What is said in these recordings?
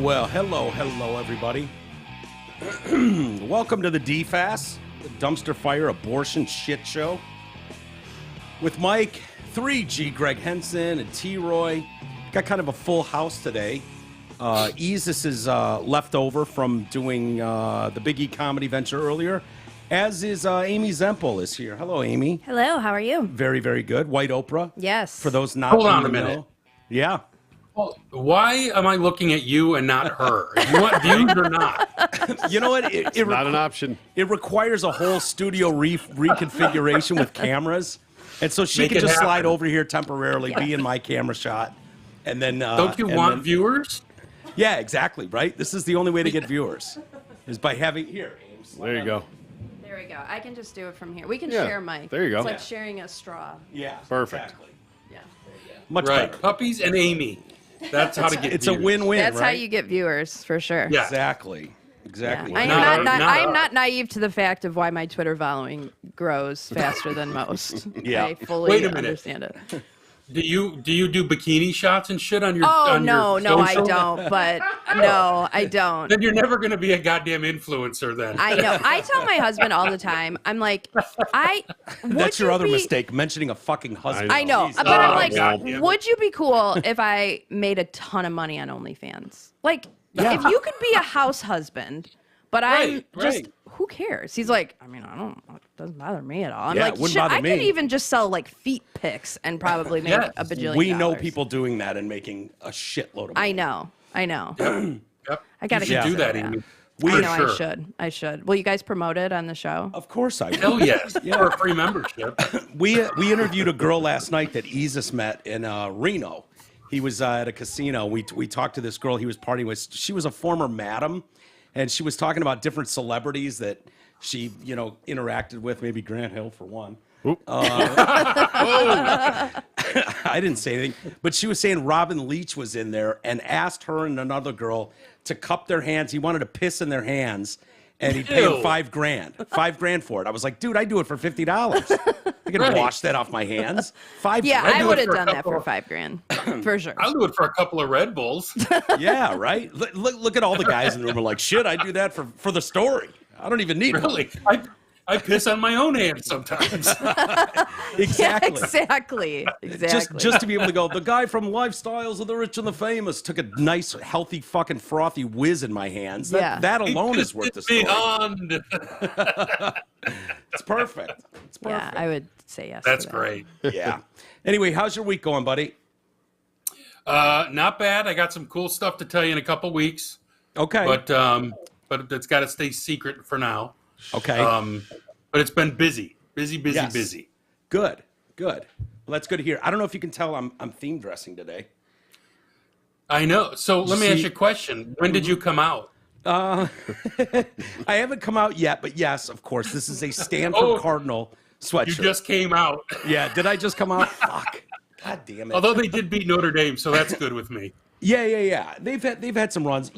Well, hello, everybody. Welcome to the DFAS, the Dumpster Fire Abortion Shit Show. With Mike, 3G, Greg Henson, and T-Roy. Got kind of a full house today. Isis is left over from doing the Big E comedy venture earlier, as is Amy Zempel is here. Hello, Amy. Hello, how are you? Very, very good. White Oprah. Yes. For those not Hold on a minute. Know. Yeah. Well, why am I looking at you and not her? You want views or not? You know what? It's not an option. It requires a whole studio reconfiguration with cameras. And so she can just slide over here temporarily, be in my camera shot. And then... Don't you want viewers? Yeah, exactly, right? This is the only way to get viewers, is by having... Here, Ames. There you go. There we go. I can just do it from here. We can share mic. There you go. It's like sharing a straw. Yeah, perfect. Exactly. Yeah. Much right. better. Puppies and Amy. That's how to get It's viewers. a win-win, That's right? how you get viewers, for sure. Yeah. Exactly. Yeah. Why I am not naive to the fact of why my Twitter following grows faster than most. Yeah. I fully Wait a minute. understand it. Do you do bikini shots and shit on your Oh, on no, your I social? don't. But no, I don't. Then you're never going to be a goddamn influencer then. I know. I tell my husband all the time, I'm like, That's your other mistake, mentioning a fucking husband. I know, Jesus. but I'm like, God. would you be cool if I made a ton of money on OnlyFans? Like, Yeah. if you could be a house husband, but I'm just, right. who cares? He's like, I mean, it doesn't bother me at all. I'm Yeah, like, it wouldn't shit, bother I could me. even just sell like feet pics and probably make Yes. a bajillion We know dollars. people doing that and making a shitload of money. I know. Yep. I gotta you should do that, consider Amy. I For know sure. I should. Will you guys promote it on the show? Of course I will. Hell yes. For a free membership. We interviewed a girl last night that Isis met in Reno. He was at a casino. We talked to this girl he was partying with. She was a former madam, and she was talking about different celebrities that she, interacted with, maybe Grant Hill for one. I didn't say anything, but she was saying Robin Leach was in there and asked her and another girl to cup their hands. He wanted to piss in their hands, and he'd pay him Ew. $5,000. $5,000 for it. I was like, dude, I do it for $50. I can wash that off my hands. $5,000. Yeah, I do it would have for a done that for couple $5,000 for sure. I'll do it for a couple of Red Bulls. Yeah, right. Look at all the guys in the room are like, shit, I do that for the story. I don't even need Really? one. I piss on my own hands sometimes. Exactly. Exactly. Just to be able to go, the guy from Lifestyles of the Rich and the Famous took a nice, healthy, fucking frothy whiz in my hands. That alone is worth the story. Beyond. It's perfect. It's perfect. Yeah, I would say yes. That's to that. great. Yeah. Anyway, how's your week going, buddy? Not bad. I got some cool stuff to tell you in a couple weeks. Okay. But it's got to stay secret for now. Okay. But it's been busy. Busy. Yes. Good. Well, that's good to hear. I don't know if you can tell I'm theme dressing today. I know. So let me ask you a question. When did you come out? I haven't come out yet, but yes, of course. This is a Stanford Cardinal sweatshirt. You just came out. Yeah. Did I just come out? Fuck. God damn it. Although they did beat Notre Dame, so that's good with me. Yeah. They've had some runs.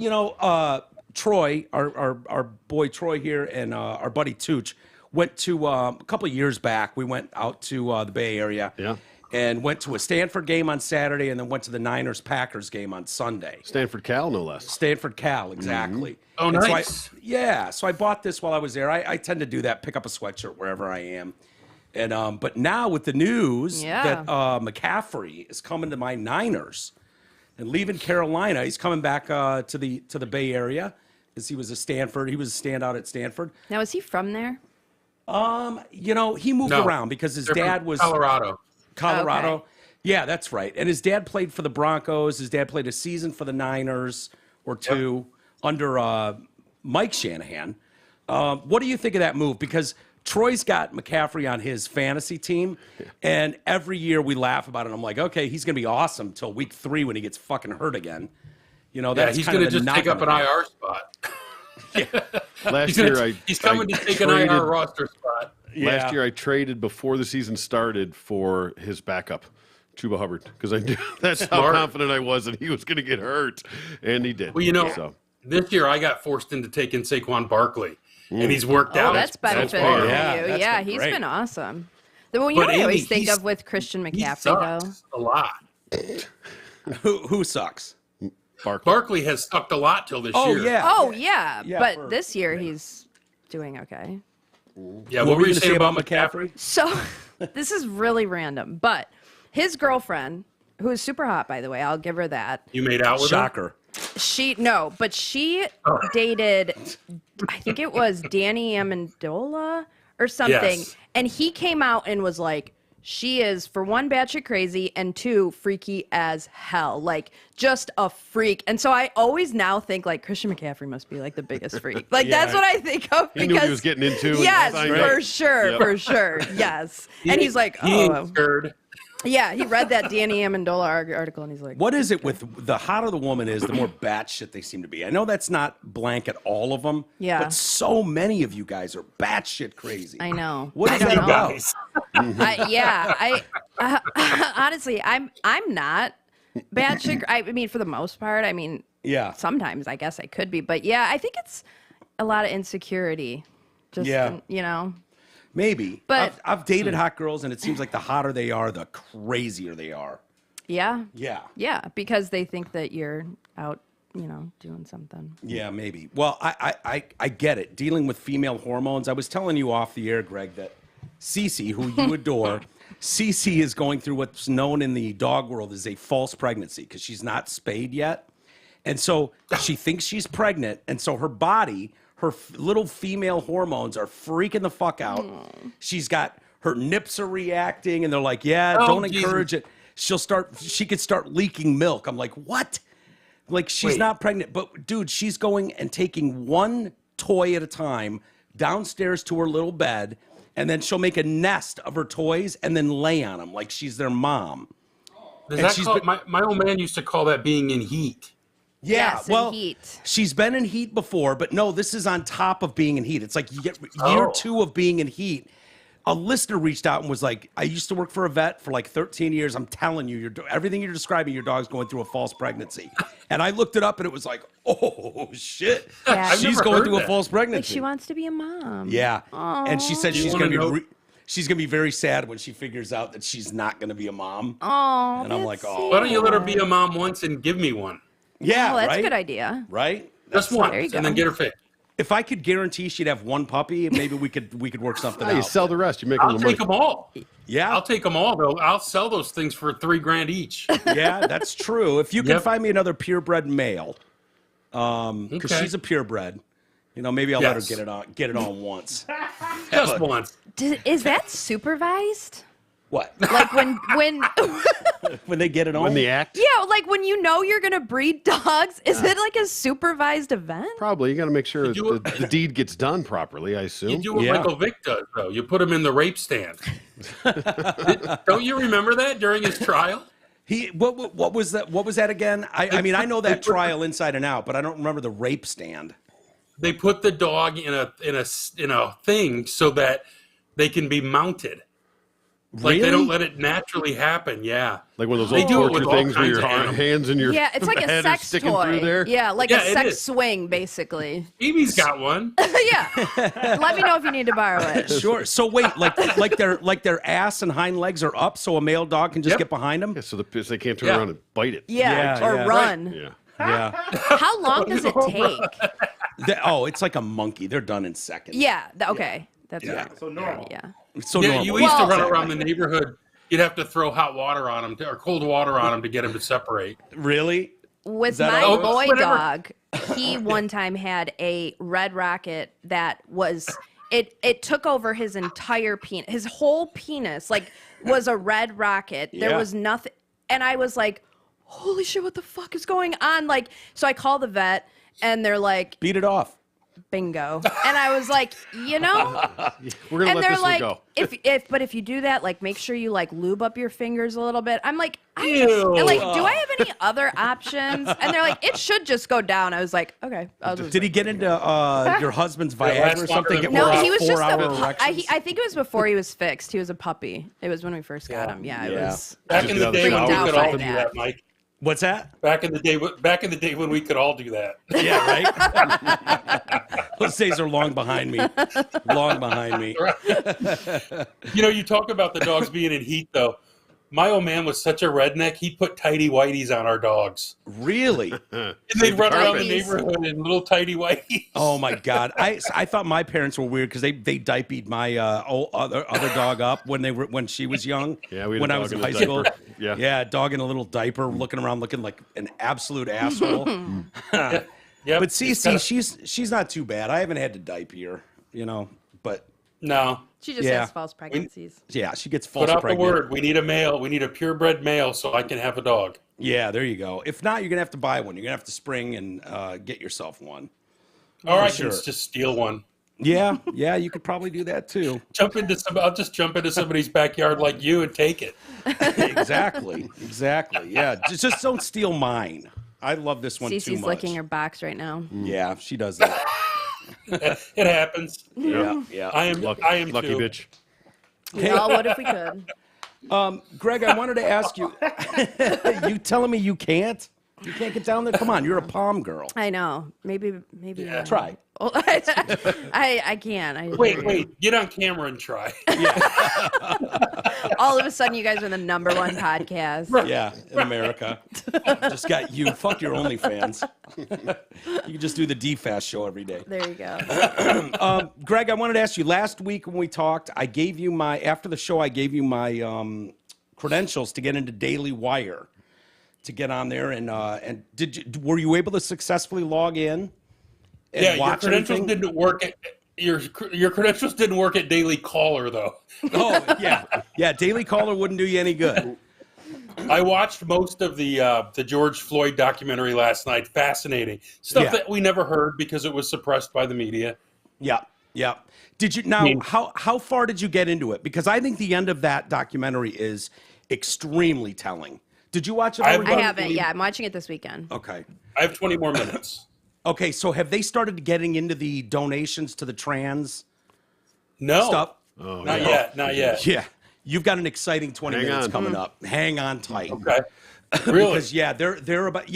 Troy, our boy Troy here, and our buddy Tooch went to a couple of years back. We went out to the Bay Area, and went to a Stanford game on Saturday, and then went to the Niners-Packers game on Sunday. Stanford Cal, no less. Stanford Cal, exactly. Oh, And nice. So I bought this while I was there. I tend to do that, pick up a sweatshirt wherever I am. And but now with the news that McCaffrey is coming to my Niners and leaving Carolina, he's coming back to the Bay Area. He was a standout at Stanford. Now, is he from there? He moved around because his dad was Colorado. Colorado. Okay. Yeah, that's right. And his dad played for the Broncos. His dad played a season for the Niners or two under Mike Shanahan. What do you think of that move? Because Troy's got McCaffrey on his fantasy team, and every year we laugh about it. I'm like, okay, he's going to be awesome till week 3 when he gets fucking hurt again. That's he's going to just take up an IR spot. Last year, he's coming to take an IR roster spot. Last year, I traded before the season started for his backup, Chuba Hubbard, because I knew that's how confident I was that he was going to get hurt, and he did. Well, this year I got forced into taking Saquon Barkley, and he's worked out. That's benefiting for you. Yeah, Yeah, he's been awesome. The one you always think of with Christian McCaffrey, he sucks a lot. Who sucks? Barkley has sucked a lot till this Oh, year. yeah. Oh yeah, Yeah, but for- this year he's doing okay. Yeah, What were you you going to say about McCaffrey? So this is really random, but his girlfriend, who is super hot by the way, I'll give her that. You made out with Shocker. She dated, I think it was Danny Amendola or something, Yes. and he came out and was like, she is, for one, batshit crazy, and two, freaky as hell. Like, just a freak. And so I always now think, like, Christian McCaffrey must be, like, the biggest freak. Like, that's what I think of. He knew what he was getting into. and Yes, signed for up. sure, Yep. for sure. Yes. And he's like, He ain't oh. scared. Yeah, he read that Danny Amendola article, and he's like, What is it with the hotter the woman is, the more batshit they seem to be? I know that's not blanket all of them. Yeah. But so many of you guys are batshit crazy. I know. What I is don't that know. about? Honestly, I'm not bad chick. I mean, for the most part, I mean, Yeah. sometimes I guess I could be, but yeah, I think it's a lot of insecurity. Just, Yeah. you know, Maybe. But- I've dated hot girls, and it seems like the hotter they are, the crazier they are. yeah, Yeah. because they think that you're out, you know, doing something. Yeah, maybe. Well, I get it. Dealing with female hormones. I was telling you off the air, Greg, that Cece, who you adore, Cece is going through what's known in the dog world as a false pregnancy because she's not spayed yet. And so she thinks she's pregnant. And so her body, her little female hormones are freaking the fuck out. She's got, her nips are reacting and they're like, yeah, Oh, don't Jesus. encourage it. She could start leaking milk. I'm like, what? Like, she's Wait. not pregnant, but dude, she's going and taking one toy at a time downstairs to her little bed, and then she'll make a nest of her toys and then lay on them like she's their mom. Does And that she's call, been- my old man used to call that being in heat. Yeah, Yes, in well, heat. she's been in heat before, but no, this is on top of being in heat. It's like you get year Oh. 2 of being in heat. A listener reached out and was like, I used to work for a vet for like 13 years. I'm telling you, everything you're describing, your dog's going through a false pregnancy. And I looked it up and it was like, oh, shit. Yeah. I've She's never going heard through a that. false Like, pregnancy. she wants to be a mom. Yeah. And she said You she's wanna going to know- be she's going to be very sad when she figures out that she's not going to be a mom. Oh, And I'm like, that's oh. Why don't you let her be a mom once and give me one? Yeah, Oh, that's right? a good idea. Right? Just once, there you and then go. get her fixed. If I could guarantee she'd have one puppy, maybe we could work something Oh, you out. sell the rest. You make a I'll little take money. them all. Yeah. I'll take them all, though. I'll sell those things for $3,000 each. Yeah, that's true. If you can Yep. find me another purebred male, because Okay. she's a purebred, you know, maybe I'll let her Yes. get it on once. Just once. Is that supervised? What? Like when When they get it on? When the act, yeah, like when you know you're gonna breed dogs, is it like a supervised event? probably you got to make sure do the deed gets done properly. I assume. You do what Yeah. Michael Vick does, though. You put him in the rape stand. Don't you remember that during his trial? What was that? What was that again? I mean, I know that trial inside and out, but I don't remember the rape stand. They put the dog in a thing so that they can be mounted. Like they don't let it naturally happen. Yeah. Like one of those They old do it torture with all things where kinds your of animals. hands and your Yeah, it's like a head are sex sticking toy. through there. Yeah, like Yeah, a it sex is. swing, basically. Evie's got one. Yeah. Let me know if you need to borrow it. Sure. So wait, like their ass and hind legs are up, so a male dog can just Yep. get behind them. Yeah, so they can't turn Yeah. around and bite it. Yeah, Yeah, or yeah. run. Yeah. Yeah. How long does it take? It's like a monkey. They're done in seconds. Yeah. Okay. That's Yeah. right. So normal. Yeah. It's so Yeah, normal. you used to Well- run around the neighborhood. You'd have to throw hot water on them or cold water on them to get them to separate. Really? With that my all? boy Whatever. dog, he one time had a red rocket that was it took over his entire penis. His whole penis like was a red rocket. There Yeah. was nothing, and I was like, holy shit, what the fuck is going on? Like, so I call the vet and they're like, Beat it off. bingo. And I was like, you know, We're gonna and let they're this like, one go. if you do that, like, make sure you like lube up your fingers a little bit. I'm like, Ew. and like, do I have any other options? And they're like, it should just go down. I was like, okay. I'll just Did he get into your husband's lasts Viagra or longer something? than Get no, more he was just a 4-hour pu- erections? I think it was before he was fixed. He was a puppy. It was when we first got Yeah. him. Yeah, it Yeah. was. Back Just in get the out of the day when shower. we could all Freaked do out by that, Mike. What's that? Back in the day when we could all do that. Yeah, right? Those days are long behind me. Long behind me. You know, you talk about the dogs being in heat, though. My old man was such a redneck. He put tighty whities on our dogs, Really? and they'd run around the Tighties. neighborhood in little tighty whities. Oh my God! I thought my parents were weird because they diapered my other dog up when she was young. Yeah, we had when a I dog was in in a high diaper. school. Yeah. Dog in a little diaper, looking around, looking like an absolute asshole. Yep. But she's not too bad. I haven't had to diaper her, but No. She just Yeah. has false pregnancies. yeah, she gets false Put out pregnant. the word. We need a male. We need a purebred male so I can have a dog. Yeah, there you go. If not, you're gonna have to buy one. You're gonna have to spring and get yourself one. Or I sure. can just steal one. Yeah, you could probably do that too. I'll just jump into somebody's backyard like you and take it. Exactly. Yeah, just don't steal mine. I love this one too Cece's much. licking her box right now. Yeah, she does that. It happens. Yeah. I am Lucky too. bitch. We all would if we could. Greg, I wanted to ask you. You telling me you can't? You can't get down there? Come on, you're a palm girl. I know. Maybe. Yeah. Try. Oh, I can. Wait. Get on camera and try. All of a sudden, you guys are the #1 podcast. Yeah, in America. Just got you. Fuck your OnlyFans. You can just do the D-Fast show every day. There you go. Greg, I wanted to ask you, last week when we talked, after the show, I gave you my credentials to get into Daily Wire, to get on there. And were you able to successfully log in and Yeah, your watch credentials anything? didn't work. Your credentials didn't work at Daily Caller though. Oh, yeah. Daily Caller wouldn't do you any good. I watched most of the George Floyd documentary last night. Fascinating stuff Yeah. that we never heard because it was suppressed by the media. Yeah. Did you how far did you get into it? Because I think the end of that documentary is extremely telling. Did you watch it? I already? haven't. Yeah, I'm watching it this weekend. Okay. I have 20 more minutes. Okay, so have they started getting into the donations to the trans No, stuff? Oh, not yeah. yet. Not yet. Yeah. You've got an exciting 20 Hang minutes on. coming up. Hang on tight. Okay. Really? Because they're about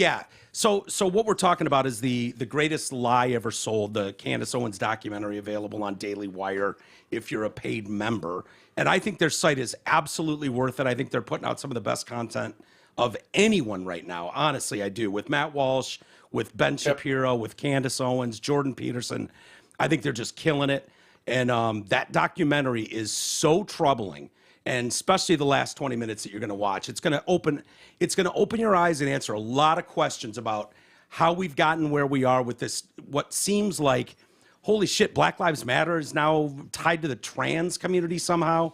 So what we're talking about is the greatest lie ever sold, the Candace Owens documentary, available on Daily Wire if you're a paid member. And I think their site is absolutely worth it. I think they're putting out some of the best content of anyone right now. Honestly, I do. With Matt Walsh, with Ben Shapiro, with Candace Owens, Jordan Peterson. I think they're just killing it. And that documentary is so troubling. And especially the last 20 minutes that you're going to watch, it's going to open your eyes and answer a lot of questions about how we've gotten where we are with this. What seems like, holy shit, Black Lives Matter is now tied to the trans community somehow.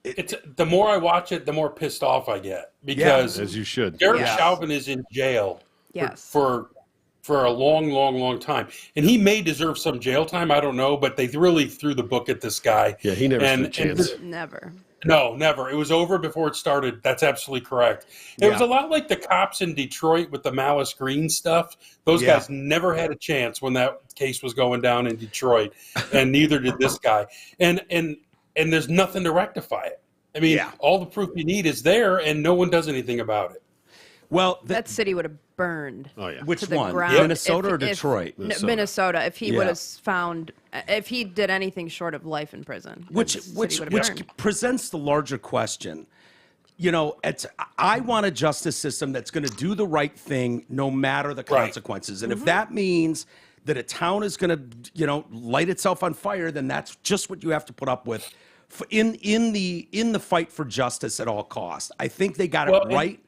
It's the more I watch it, the more pissed off I get because As you should. Derek Yes. Chauvin is in jail Yes. for a long time, and he may deserve some jail time. I don't know, but they really threw the book at this guy. Yeah, he never stood a And chance. Never. No, never. It was over before it started. That's absolutely correct. It was Yeah. a lot like the cops in Detroit with the Malice Green stuff. Those Yeah. guys never had a chance when that case was going down in Detroit, and neither did this guy. And there's nothing to rectify it. I mean, Yeah. all the proof you need is there, and no one does anything about it. Well, That city would have burned. Oh, yeah. which to the one? ground. Minnesota or If- Detroit? Minnesota. If he Yeah. would have found, if he did anything short of life in prison, Which the city which would have which burned. presents the larger question. I want a justice system that's going to do the right thing no matter the Right. consequences. And if that means that a town is going to, light itself on fire, then that's just what you have to put up with in the fight for justice at all costs. I think they got Well, it right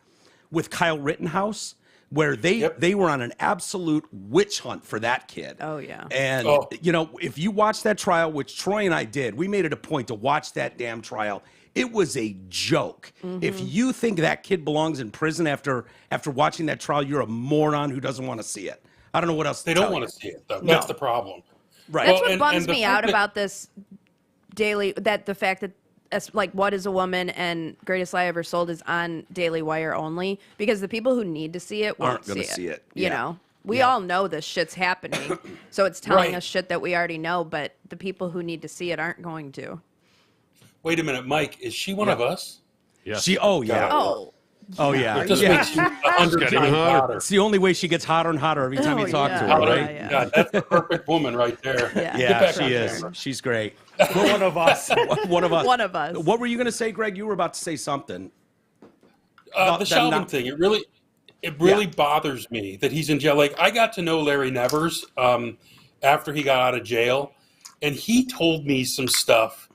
with Kyle Rittenhouse, where they were on an absolute witch hunt for that kid. Oh, yeah. And Oh. if you watch that trial, which Troy and I did, we made it a point to watch that damn trial. It was a joke. If you think that kid belongs in prison after watching that trial, you're a moron who doesn't want to see it. I don't know what else They to don't tell want you. to see it, though. No. That's the problem. Right. That's Well, what and bums the me fact out that- about this daily. That the fact that What Is a Woman and Greatest Lie Ever Sold is on Daily Wire only, because the people who need to see it won't Aren't gonna see it. You Yeah. know, we all know this shit's happening, so it's telling Right. us shit that we already know. But the people who need to see it aren't going to. Wait a minute, Mike. Is she one of us? Yeah. Oh yeah. Oh, Yeah. It just Yeah. makes you 100 Getting times hotter. hotter. It's the only way she gets hotter and hotter every time Oh, you talk yeah. to her, Oh, right? yeah. God, that's the perfect woman right there. yeah. Yeah, back she on is. camera. She's great. One of us. One of us. One of us. What were you going to say, Greg? You were about to say something. The Chauvin thing, it really bothers me that he's in jail. Like, I got to know Larry Nevers after he got out of jail, and he told me some stuff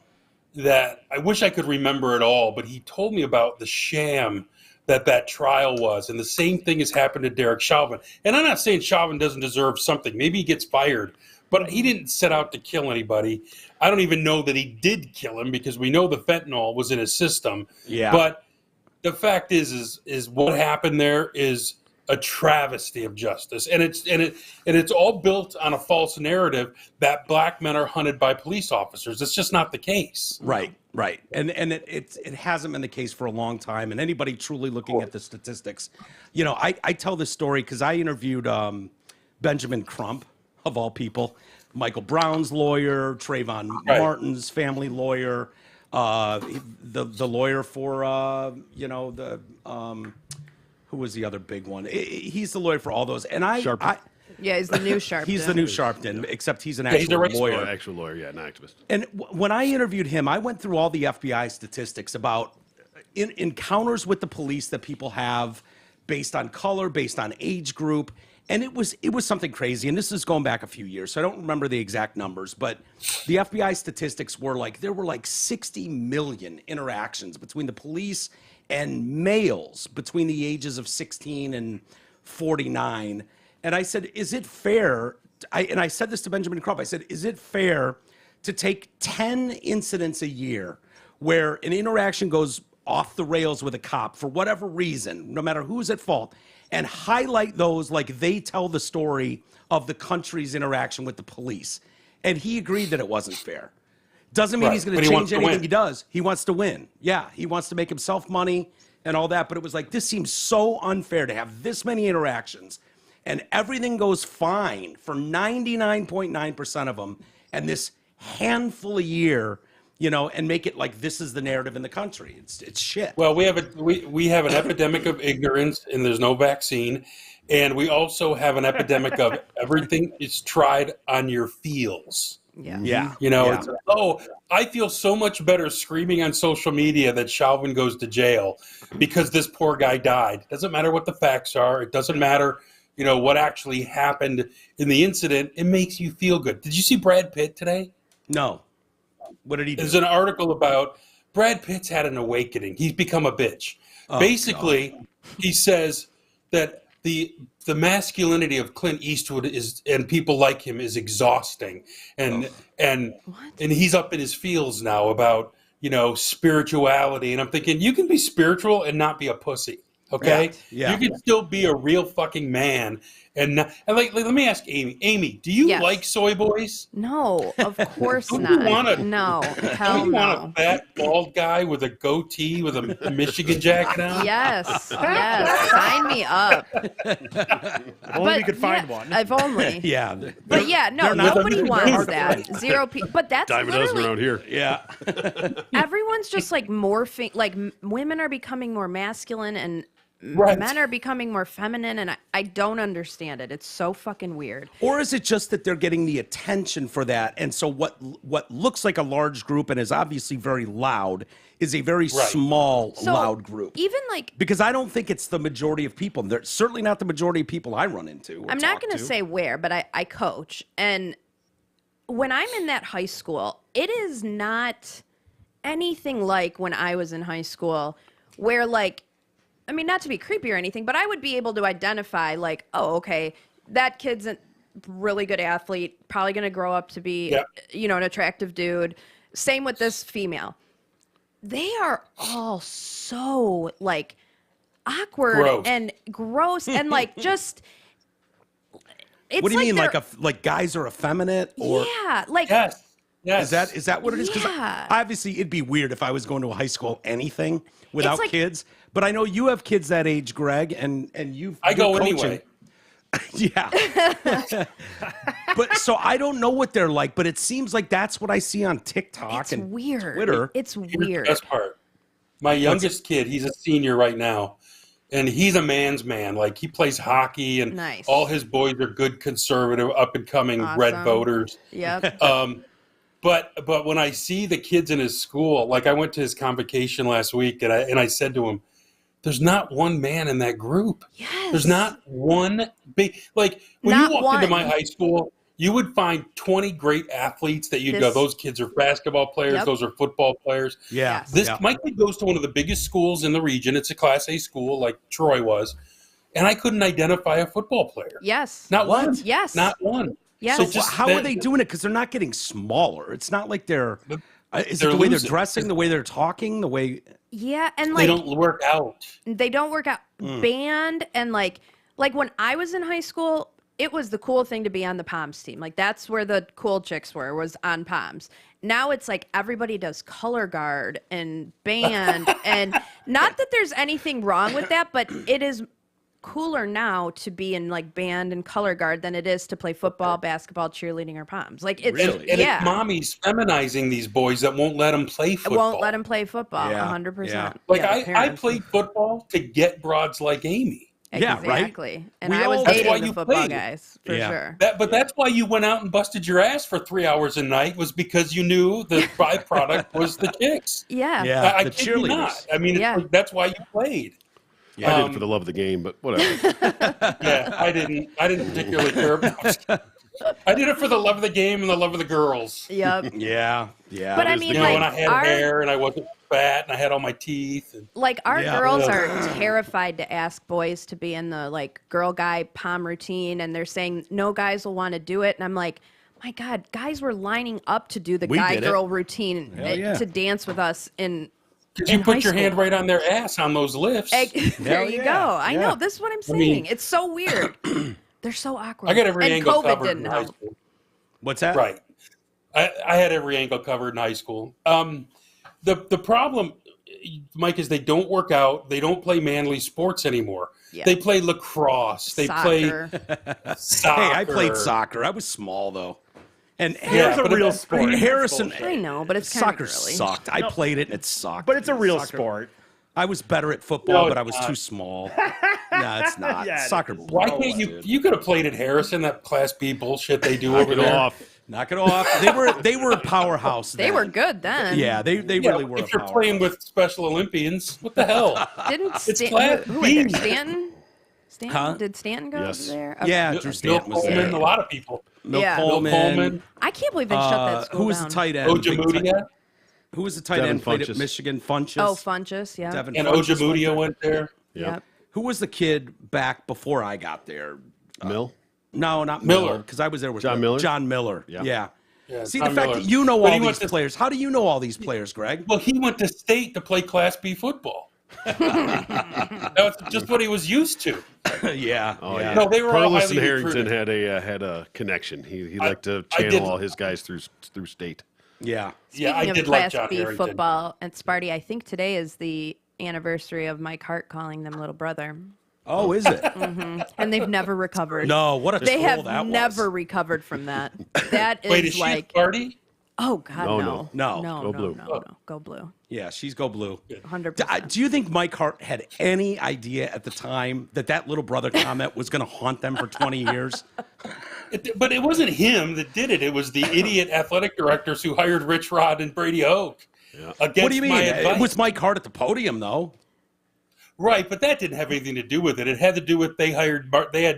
that I wish I could remember it all, but he told me about the sham that trial was, and the same thing has happened to Derek Chauvin. And I'm not saying Chauvin doesn't deserve something. Maybe he gets fired, but he didn't set out to kill anybody. I don't even know that he did kill him because we know the fentanyl was in his system. Yeah. But the fact is what happened there is a travesty of justice, and it's all built on a false narrative that black men are hunted by police officers. It's just not the case. Right. And it hasn't been the case for a long time. And anybody truly looking at the statistics, I tell this story because I interviewed Benjamin Crump, of all people, Michael Brown's lawyer, Trayvon Martin's family lawyer, the lawyer for who was the other big one? He's the lawyer for all those. And Yeah, he's the new Sharpton. He's the new Sharpton, except he's an actual lawyer. Actual lawyer, yeah, an activist. And when I interviewed him, I went through all the FBI statistics about encounters with the police that people have based on color, based on age group. And it was something crazy. And this is going back a few years, so I don't remember the exact numbers. But the FBI statistics were there were 60 million interactions between the police and males between the ages of 16 and 49. And I said, is it fair? I said this to Benjamin Crump. I said, is it fair to take 10 incidents a year where an interaction goes off the rails with a cop for whatever reason, no matter who's at fault, and highlight those like they tell the story of the country's interaction with the police? And he agreed that it wasn't fair. Doesn't mean he's going to change anything he does. He wants to win. Yeah, he wants to make himself money and all that. But it was this seems so unfair to have this many interactions and everything goes fine for 99.9% of them, and this handful a year, and make it like this is the narrative in the country. It's shit. Well, we have an epidemic of ignorance, and there's no vaccine, and we also have an epidemic of everything is tried on your feels. Yeah. It's, I feel so much better screaming on social media that Chauvin goes to jail because this poor guy died. It doesn't matter what the facts are. It doesn't matter, what actually happened in the incident. It makes you feel good. Did you see Brad Pitt today? No. What did he do? There's an article about Brad Pitt's had an awakening. He's become a bitch. Basically, he says that the masculinity of Clint Eastwood and people like him is exhausting, and he's up in his feels now about spirituality. And I'm thinking, you can be spiritual and not be a pussy, okay? Yeah. You can still be a real fucking man. And let me ask Amy. Amy, do you like soy boys? No, of course Don't not. you want no, hell don't you no. want a fat bald guy with a goatee with a Michigan jacket on? Yes, sign me up. Only we could find one. If only. Yeah. But yeah, no, nobody wants that. Zero people. But that's Dime a dozen around here. Yeah. everyone's just morphing. Women are becoming more masculine and men are becoming more feminine, and I don't understand it. It's so fucking weird. Or is it just that they're getting the attention for that? And so what looks like a large group and is obviously very loud is a very small, loud group. Even because I don't think it's the majority of people. They're certainly not the majority of people I run into. I'm not going to say where, but I coach. And when I'm in that high school, it is not anything like when I was in high school where not to be creepy or anything, but I would be able to identify okay, that kid's a really good athlete, probably going to grow up to be, an attractive dude. Same with this female. They are all so awkward and gross and just. It's what do you mean? Like guys are effeminate? Or Yes. Is that what it is? Because obviously it'd be weird if I was going to a high school anything without kids. But I know you have kids that age, Greg, and I go coaching. anyway. Yeah. But so I don't know what they're like, but it seems like that's what I see on TikTok and weird. Twitter. It's Here's the weird. best part. My youngest kid, he's a senior right now, and he's a man's man. He plays hockey, and all his boys are good, conservative, up and coming red voters. Yep. But when I see the kids in his school, I went to his convocation last week, and I said to him, there's not one man in that group. Yes. There's not one big, like when Not you walked into one. my high school, you would find 20 great athletes that you'd go, This- those kids are basketball players, Yep. those are football players. Yeah. Yes. yeah. My kid goes to one of the biggest schools in the region. It's a Class A school like Troy was. And I couldn't identify a football player. Yes. Not What? one. Yes. Not one. Yes. So It's just how that- are they doing it? Because they're not getting smaller. It's not like they're. Is they're it the way they're losing. dressing, the way they're talking, the way? Yeah, and They like don't work out. they don't work out. Band and like when I was in high school, it was the cool thing to be on the Poms team. Like that's where the cool chicks was on Poms. Now it's like everybody does color guard and band, and not that there's anything wrong with that, but it is cooler now to be in like band and color guard than it is to play football, basketball, cheerleading, or Poms. Like it's Really? And yeah, it's mommies feminizing these boys that won't let them play it football. won't let them play football. Yeah, 100%. yeah. Like Yeah, the I parents. played football to get broads like Amy. Yeah, right? Exactly. And We I was all- That's dating why the you football played. guys for Yeah. sure. But that's why you went out and busted your ass for 3 hours a night, was because you knew the byproduct was the chicks. Yeah. Yeah, I the kid you not. cheerleaders. I mean, it's Yeah. like, that's why you played. I did it for the love of the game, but whatever. Yeah, I didn't particularly care about. I did it for the love of the game and the love of the girls. Yep. Yeah, yeah. But I there's mean, You know, like, when I had our- hair and I wasn't fat and I had all my teeth. And, Like our Yeah. girls Yeah. are terrified to ask boys to be in the like girl guy pom routine, and they're saying no guys will want to do it. And I'm like, my God, guys were lining up to do the We guy did it. girl routine Hell yeah. to dance with us in. because you in put high your hand school. right on their ass on those lifts. There you yeah. go. I Yeah. know. This is what I'm saying. mean- It's so weird. They're so awkward. I got every and angle COVID covered didn't in high help. school. What's that? Right. I had every angle covered in high school. The problem, Mike, is they don't work out. They don't play manly sports anymore. Yeah. They play lacrosse. They Soccer. play soccer. Hey, I played soccer. I was small though, and Here's a but real that's- sport. Harrison. I know, but it's kind Soccer of girly. sucked. I played it and it sucked. But it's a real Soccer- sport. I was better at football, No, but I it's was not. too small. No, it's not. Yeah, it Soccer. is. Why blows, can't you? dude. You could have played at Harrison, that Class B bullshit they do Knock over it there. off. Knock it off. They were a powerhouse. They then. were good then. Yeah, they Yeah, really were. if a you're powerhouse. playing with Special Olympians, what the hell? Didn't It's Stan- Class who went there? B. Stanton? Stanton? Huh? Did Stanton go Yes. there? Yeah, Bill Drew Stanton was Coleman, there. a lot of people. Milt Yeah. Bill Coleman. Coleman. I can't believe they shut that school who was down. the tight end? Big tight- Ojamudia. Who was the tight Devin end? Played at Funchess. Michigan. Funches. Oh, Funchess, yeah. Devin And Funchess went Ojamudia there. went there. Yep. Who was the kid back before I got there? Mill? No, not Miller. Miller, because I was there with John Miller? John Miller. Yeah. Yeah. Yeah, See, Tom the fact Miller. that you know But all he went these to- players. How do you know all these players, Greg? Well, he went to state to play Class B football. That's just what he was used to. Yeah. Oh, yeah. No, they were all Perlis highly and Harrington recruited. had a connection. He liked to I did- channel all his guys through state. Yeah. Speaking Yeah, I of did Class like John B Harrington. football and Sparty, I think today is the anniversary of Mike Hart calling them little brother. Oh, is it? And they've never recovered. No, what a They troll have that never was. recovered from that. That is Wait, is she like, a party? oh God, No, no. no. No, Go no, blue. no, no. Go blue. Yeah, she's go blue. 100%. Do you think Mike Hart had any idea at the time that little brother comment was going to haunt them for 20 years? But it wasn't him that did it. It was the idiot athletic directors who hired Rich Rod and Brady Hoke. Against What do you mean? my It advice. was Mike Hart at the podium, though. Right, but that didn't have anything to do with it. It had to do with they had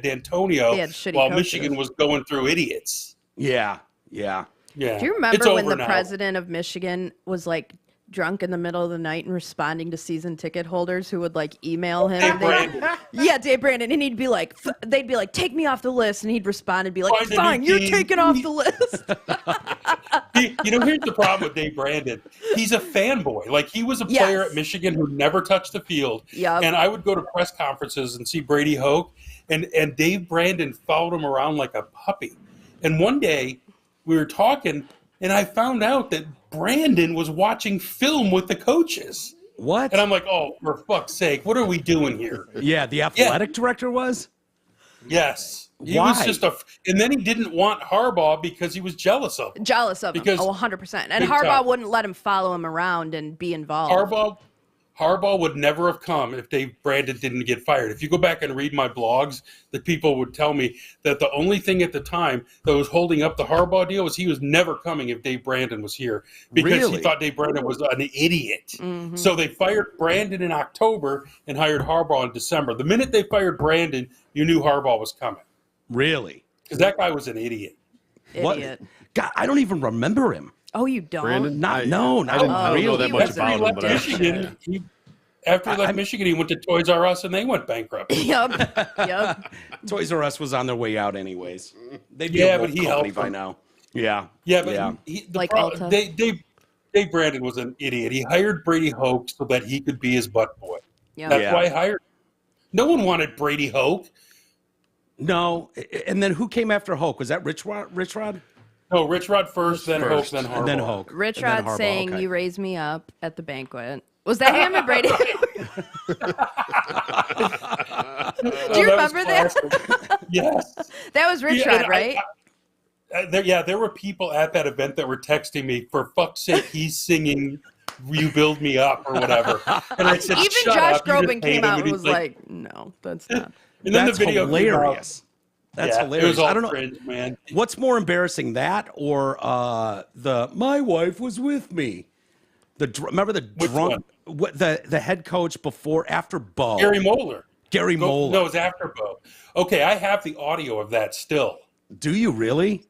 D'Antonio They had shitty while coaches. Michigan was going through idiots. Yeah, yeah. Yeah. Do you It's remember when over the now. president of Michigan was like drunk in the middle of the night and responding to season ticket holders who would like email him? Dave Brandon. Yeah, Dave Brandon, and he'd be like, they'd be like, take me off the list, and he'd respond and be like, Find a new fine, you're team. taken off the list. Here's the problem with Dave Brandon. He's a fanboy. Like, he was a player Yes. at Michigan who never touched the field. Yup. And I would go to press conferences and see Brady Hoke, and Dave Brandon followed him around like a puppy. And one day we were talking, and I found out that Brandon was watching film with the coaches. What? And I'm like, oh, for fuck's sake, what are we doing here? Yeah, the athletic director was? Yes. He Why? was just and then he didn't want Harbaugh because he was jealous of him. Jealous of him. Because- Oh, 100%. And Big Harbaugh time. wouldn't let him follow him around and be involved. Harbaugh would never have come if Dave Brandon didn't get fired. If you go back and read my blogs, the people would tell me that the only thing at the time that was holding up the Harbaugh deal was he was never coming if Dave Brandon was here because Really? he thought Dave Brandon was an idiot. So they fired Brandon in October and hired Harbaugh in December. The minute they fired Brandon, you knew Harbaugh was coming Really? because that guy was an idiot. Idiot. God, I don't even remember him. Oh, you don't? Brandon? Not I no, not didn't know really. that He much was about After he him, left but I, Michigan, after he left Michigan, he went to Toys R Us and they went bankrupt. Yep. Toys R Us was on their way out anyways. They'd be Yeah, a but wolf he company helped by them. now. Yeah. Yeah, but Like Ulta. Dave Brandon was an idiot. He hired Brady Hoke so that he could be his butt boy. Yep. That's Yeah. why he hired him. No one wanted Brady Hoke. No, and then who came after Hulk? Was that Rich Rod? No, Rich Rod first, then Hoke, then Harbaugh. And then Hulk. Rich and then Rod Harbaugh, saying, okay. "You raised me up" at the banquet. Was that him and Brady? Do you remember that? Yes. That was Rich Yeah, Rod, and right? There were people at that event that were texting me, for fuck's sake, he's singing "You Build Me Up" or whatever. And I said, Even Shut Josh up, you just Groban hate came him. out and he's was like, "No, that's not." and then That's the video came out. hilarious. That's Yeah, hilarious. It was all I don't know. cringe, man. What's more embarrassing, that or the "My wife was with me"? Remember the Which drunk the head coach after Bo. Gary Moeller. Gary Moeller. No, it was after Bo. Okay, I have the audio of that still. Do you really?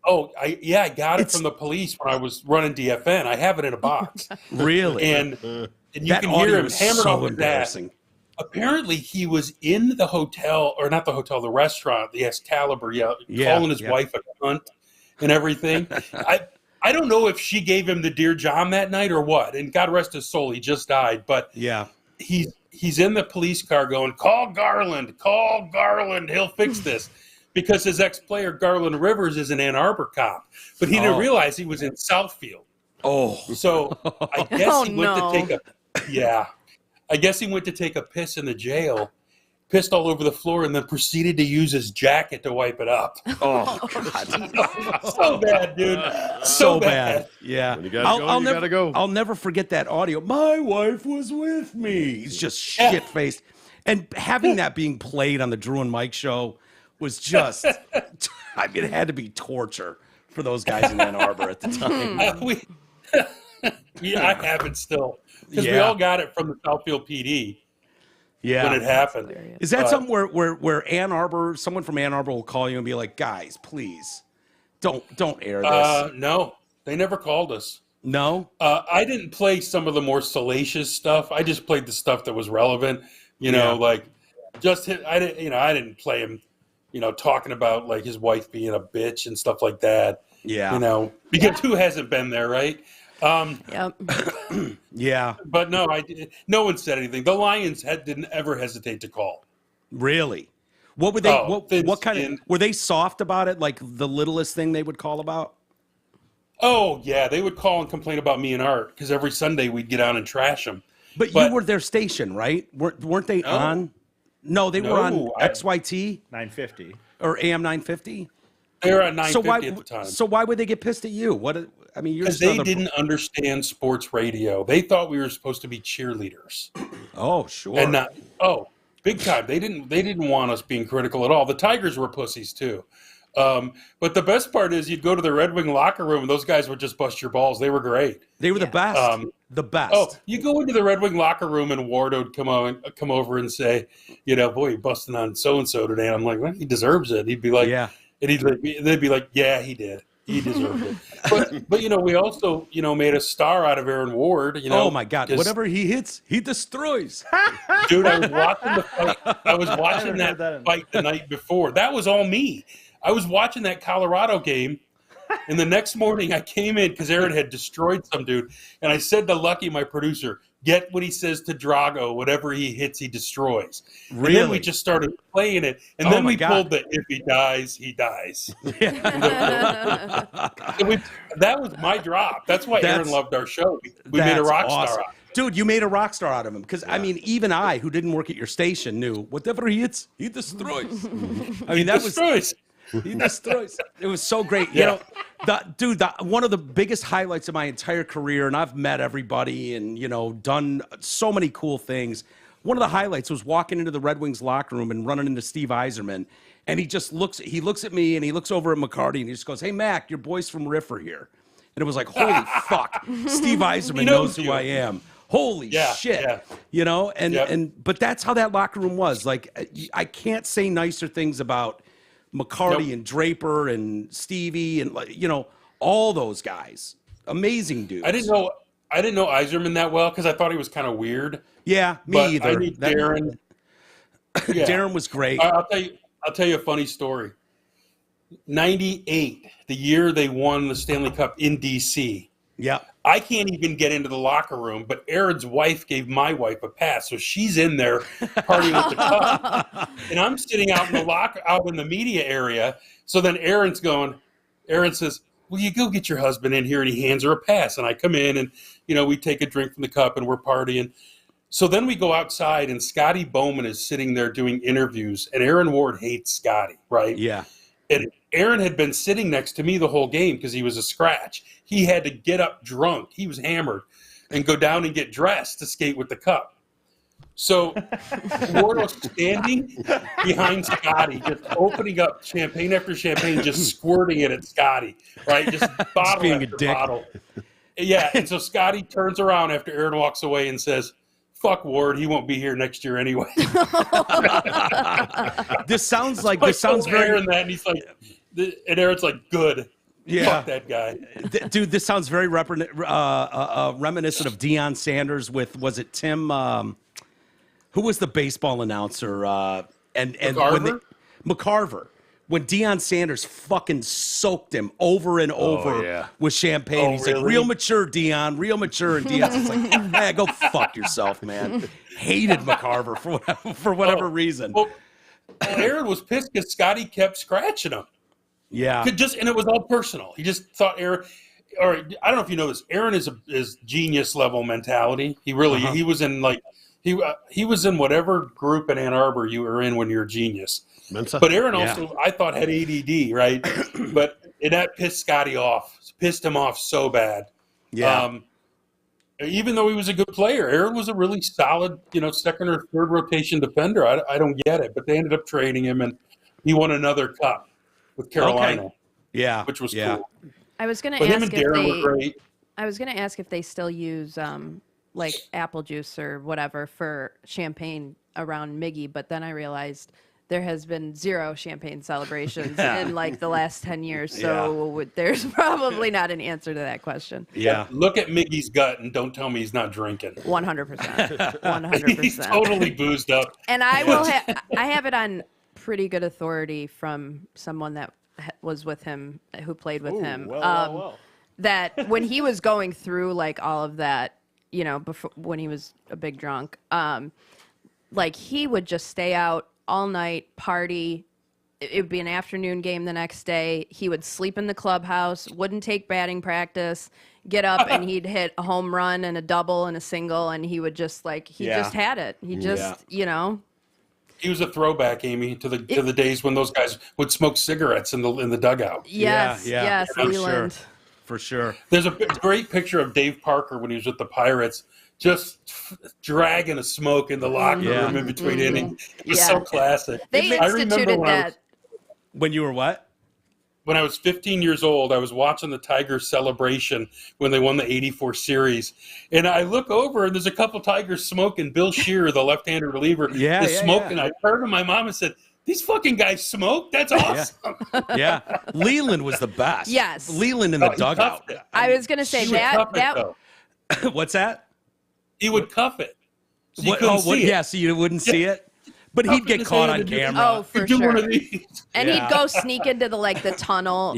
Oh, I got it from the police when I was running DFN. I have it in a box, Really? and you that can hear audio him is hammered so off his ass. embarrassing. Apparently, he was in the hotel, or not the hotel, the restaurant, the Excalibur, calling his wife a cunt and everything. I don't know if she gave him the Dear John that night or what. And God rest his soul, he just died. But Yeah. he's in the police car going, call Garland, he'll fix this. Because his ex-player, Garland Rivers, is an Ann Arbor cop. But he didn't realize he was in Southfield. Oh. So I guess Oh, he went no. to take I guess he went to take a piss in the jail, pissed all over the floor, and then proceeded to use his jacket to wipe it up. Oh, God. So bad, dude. So bad. Yeah. When you gotta go, you never, gotta go. I'll never forget that audio. My wife was with me. He's just shit faced. And having that being played on the Drew and Mike show was just, I mean, it had to be torture for those guys in Ann Arbor at the time. I have it still. Because we Yeah. all got it from the Southfield PD when it Yeah. happened. Is that But- something where Ann Arbor, someone from Ann Arbor will call you and be like, guys, please, don't air this. No, they never called us. No? I didn't play some of the more salacious stuff. I just played the stuff that was relevant. You know, like I didn't play him, talking about like his wife being a bitch and stuff like that. Yeah. Because who hasn't been there, right? Yep. Yeah. But no, no one said anything. The Lions didn't ever hesitate to call. Really? What would they? thin what kind skin. of? Were they soft about it? Like the littlest thing they would call about? Oh yeah, they would call and complain about me and Art because every Sunday we'd get on and trash them. But you were their station, right? Weren't they on? No, they were on No, XYT 950. or AM 950. They were at 950 So why? at the time. So why would they get pissed at you? What? I mean, you're Because just they another- didn't understand sports radio. They thought we were supposed to be cheerleaders, Oh, sure. and not big time. They didn't want us being critical at all. The Tigers were pussies too. But the best part is you'd go to the Red Wing locker room and those guys would just bust your balls. They were great. They were the best. The best. Oh, you go into the Red Wing locker room and Ward would come over and say, boy, you're busting on so and so today. And I'm like, well, he deserves it. He'd be like, Yeah. and they'd be like, yeah, he did. He deserved it. But we also made a star out of Aaron Ward. Oh my God! 'cause- Whatever he hits, he destroys. dude, I was watching the fight. I was watching heard that. that fight the night before. That was all me. I was watching that Colorado game, and the next morning I came in because Aaron had destroyed some dude, and I said to Lucky, my producer, "Get what he says to Drago. Whatever he hits, he destroys." And then we Really? just started playing it, and Oh then my we God. pulled the "If he dies, he dies." And that was my drop. That's why That's- Aaron loved our show. We made a That's rock awesome. star out of it. Dude, you made a rock star out of him. Because, I mean, even I, who didn't work at your station, knew whatever he hits, he destroys. I mean, that was Destroys. He destroys. It was so great. Yeah. One of the biggest highlights of my entire career, and I've met everybody and, done so many cool things. One of the highlights was walking into the Red Wings locker room and running into Steve Yzerman. And he looks at me and he looks over at McCarty and he just goes, "Hey, Mac, your boys from Riff are here." And it was like, holy fuck, Steve Yzerman knows who I am. Holy shit. Yeah. But that's how that locker room was. Like, I can't say nicer things about McCarty and Draper and Stevie and, all those guys. Amazing dudes. I didn't know Yzerman that well because I thought he was kind of weird. Yeah, me either. I need Darren. Yeah. Darren was great. I'll tell you a funny story. 98, the year they won the Stanley Cup in D.C. Yeah. I can't even get into the locker room, but Aaron's wife gave my wife a pass, so she's in there partying with the cup, and I'm sitting out in the media area. So then Aaron says, "Will you go get your husband in here?" And he hands her a pass, and I come in, and we take a drink from the cup, and we're partying. So then we go outside, and Scotty Bowman is sitting there doing interviews, and Aaron Ward hates Scotty, right? Yeah. And Aaron had been sitting next to me the whole game because he was a scratch. He had to get up drunk. He was hammered and go down and get dressed to skate with the cup. So Ward was standing behind Scotty, just opening up champagne after champagne, just squirting it at Scotty, right? Just bottle being after a dick. bottle. Yeah, and so Scotty turns around after Aaron walks away and says, "Fuck Ward, he won't be here next year anyway." This sounds very. Aaron that, and he's like, and Aaron's like, "Good, fuck that guy." Dude, this sounds very reminiscent of Deion Sanders with, was it Tim? Who was the baseball announcer? And McCarver? McCarver. When Deion Sanders fucking soaked him over and over with champagne. He's like, "Real mature, Deion, real mature." And Deion's just like, "Man, go fuck yourself, man." Hated McCarver for whatever reason. Well, Aaron was pissed because Scotty kept scratching him. Yeah. And it was all personal. He just thought Aaron, or I don't know if you know this, Aaron is genius level mentality. He really, he was in he was in whatever group in Ann Arbor you were in when you're a genius. Mensa? But Aaron also, I thought, had ADD, right? But that pissed Scotty off. Pissed him off so bad. Yeah. Even though he was a good player, Aaron was a really solid, second or third rotation defender. I don't get it, but they ended up trading him, and he won another cup with Carolina. Okay. Yeah. Which was cool. I was going to But him ask and Darren were great. I was going to ask if they still use like apple juice or whatever for champagne around Miggy, but then I realized there has been 0 champagne celebrations in like the last 10 years. So there's probably not an answer to that question. Yeah. Look at Miggy's gut and don't tell me he's not drinking. 100%. 100%. He's totally boozed up. And I have it on pretty good authority from someone that was with him, who played with him, that when he was going through like all of that, before, when he was a big drunk, like he would just stay out all night, party. It would be an afternoon game the next day. He would sleep in the clubhouse, wouldn't take batting practice, get up and he'd hit a home run and a double and a single, and he would just just had it. He just, He was a throwback, Amy, to the days when those guys would smoke cigarettes in the dugout. Yes, Leland. For sure. There's a great picture of Dave Parker when he was with the Pirates, just dragging a smoke in the locker room in between innings. It was so classic. They instituted that. When you were what? When I was 15 years old, I was watching the Tigers celebration when they won the 84 series. And I look over, and there's a couple Tigers smoking. Bill Shearer, the left-handed reliever, is smoking. Yeah. I turned to my mom and said, "These fucking guys smoke? That's awesome." Yeah. Leland was the best. Yes. Leland in the dugout. I was going to say that. What's that? He would cuff it. So you couldn't see it. Yeah, so you wouldn't see it? But he'd get caught on camera. Oh, for sure. One of these. And he'd go sneak into the tunnel,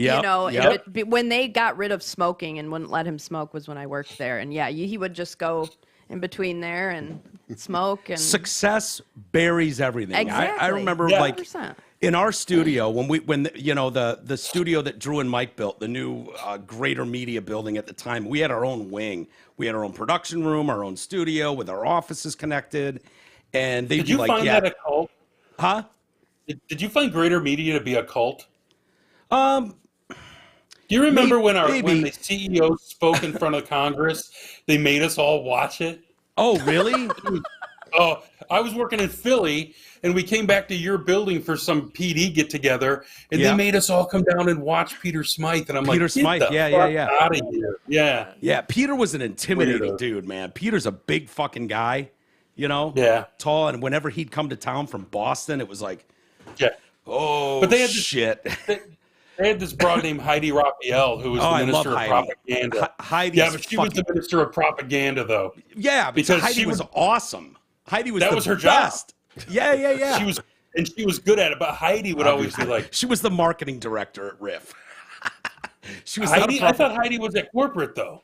when they got rid of smoking and wouldn't let him smoke was when I worked there. And he would just go in between there and smoke. And success buries everything. Exactly. I remember 100%. in our studio when the studio that Drew and Mike built, the new Greater Media building at the time, we had our own wing. We had our own production room, our own studio with our offices connected. And they'd Did you be like, find that a cult? Huh? Did you find Greater Media to be a cult? Do you remember when maybe. the CEO spoke in front of Congress? They made us all watch it. Oh, really? Oh, I was working in Philly, and we came back to your building for some PD get together, and Yeah. they made us all come down and watch Peter Smythe. And I'm Peter like, Smythe, get the yeah. fuck out of here. Yeah. Yeah, Peter was an intimidating Weirdo. dude, man. Peter's a big fucking guy, you know? Yeah. Tall, and whenever he'd come to town from Boston, it was like, Yeah. oh, But they had this- shit. They had this broad named Heidi Raphael, who was Oh, the I love minister of Heidi. propaganda. Heidi's Yeah, but she was fucking- the minister of propaganda, though. Yeah, because Heidi she was would- awesome. Heidi was That the was her job. best. Yeah. She was good at it, but Heidi would always be like, She was the marketing director at Riff. She was not a Heidi? I thought Heidi was at corporate, though.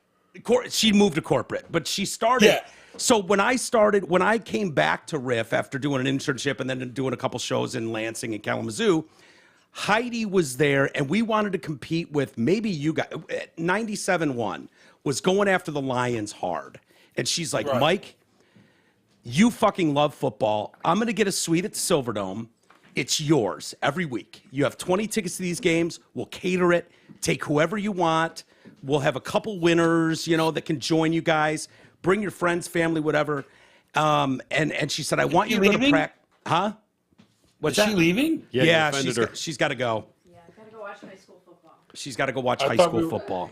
she moved to corporate, but she started. Yeah. So when I came back to Riff after doing an internship and then doing a couple shows in Lansing and Kalamazoo, Heidi was there, and we wanted to compete with maybe you guys. 97.1 was going after the Lions hard, and she's like, Right. Mike, you fucking love football. I'm going to get a suite at the Silverdome. It's yours every week. You have 20 tickets to these games. We'll cater it. Take whoever you want. We'll have a couple winners, that can join you guys. Bring your friends, family, whatever. And she said, I want you to go to leaving? practice. Huh? What's Is she that? leaving? Yeah, you Yeah, offended her. she's got to go. Yeah, gotta go watch high school football. She's got to go watch I high thought school we- football.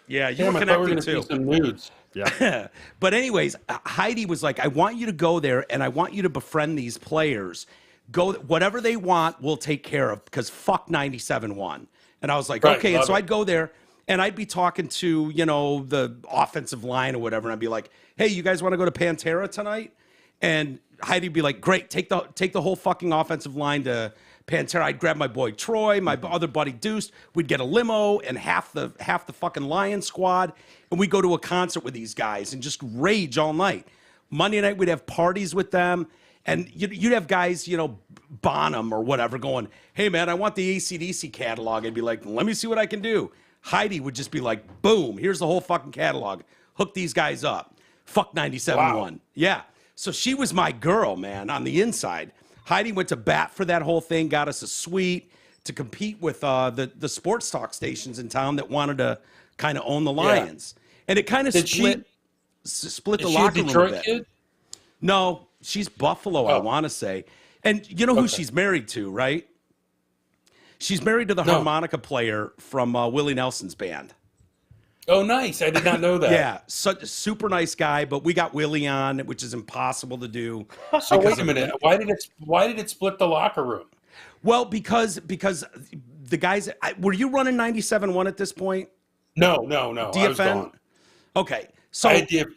Yeah, you Damn, were I thought we were connected going to see too. some nudes. Yeah. But anyways, Heidi was like, I want you to go there and I want you to befriend these players. Go whatever they want, we'll take care of because fuck 97.1. And I was like, Right, okay. And love so it. I'd go there and I'd be talking to, the offensive line or whatever. And I'd be like, hey, you guys want to go to Pantera tonight? And Heidi'd be like, great, take the whole fucking offensive line to Pantera. I'd grab my boy Troy, my other buddy Deuce. We'd get a limo and half the fucking Lion squad, and we'd go to a concert with these guys and just rage all night. Monday night we'd have parties with them, and you'd have guys, Bonham or whatever, going, "Hey man, I want the AC/DC catalog." I'd be like, "Let me see what I can do." Heidi would just be like, "Boom, here's the whole fucking catalog. Hook these guys up." Fuck 97.1. Wow. Yeah. So she was my girl, man, on the inside. Heidi went to bat for that whole thing, got us a suite to compete with the sports talk stations in town that wanted to kind of own the Lions. And it kind of Did split the Is she a locker room a Detroit bit. kid? No, she's Buffalo, I Oh. want to say. And you know who Okay. she's married to, right? She's married to the No. harmonica player from Willie Nelson's band. Oh, nice. I did not know that. Yeah, such a super nice guy, but we got Willie on, which is impossible to do. So wait a minute. Why did it split the locker room? Well, because the guys, were you running 97.1 at this point? No. I was DFN? gone. Okay, so I did.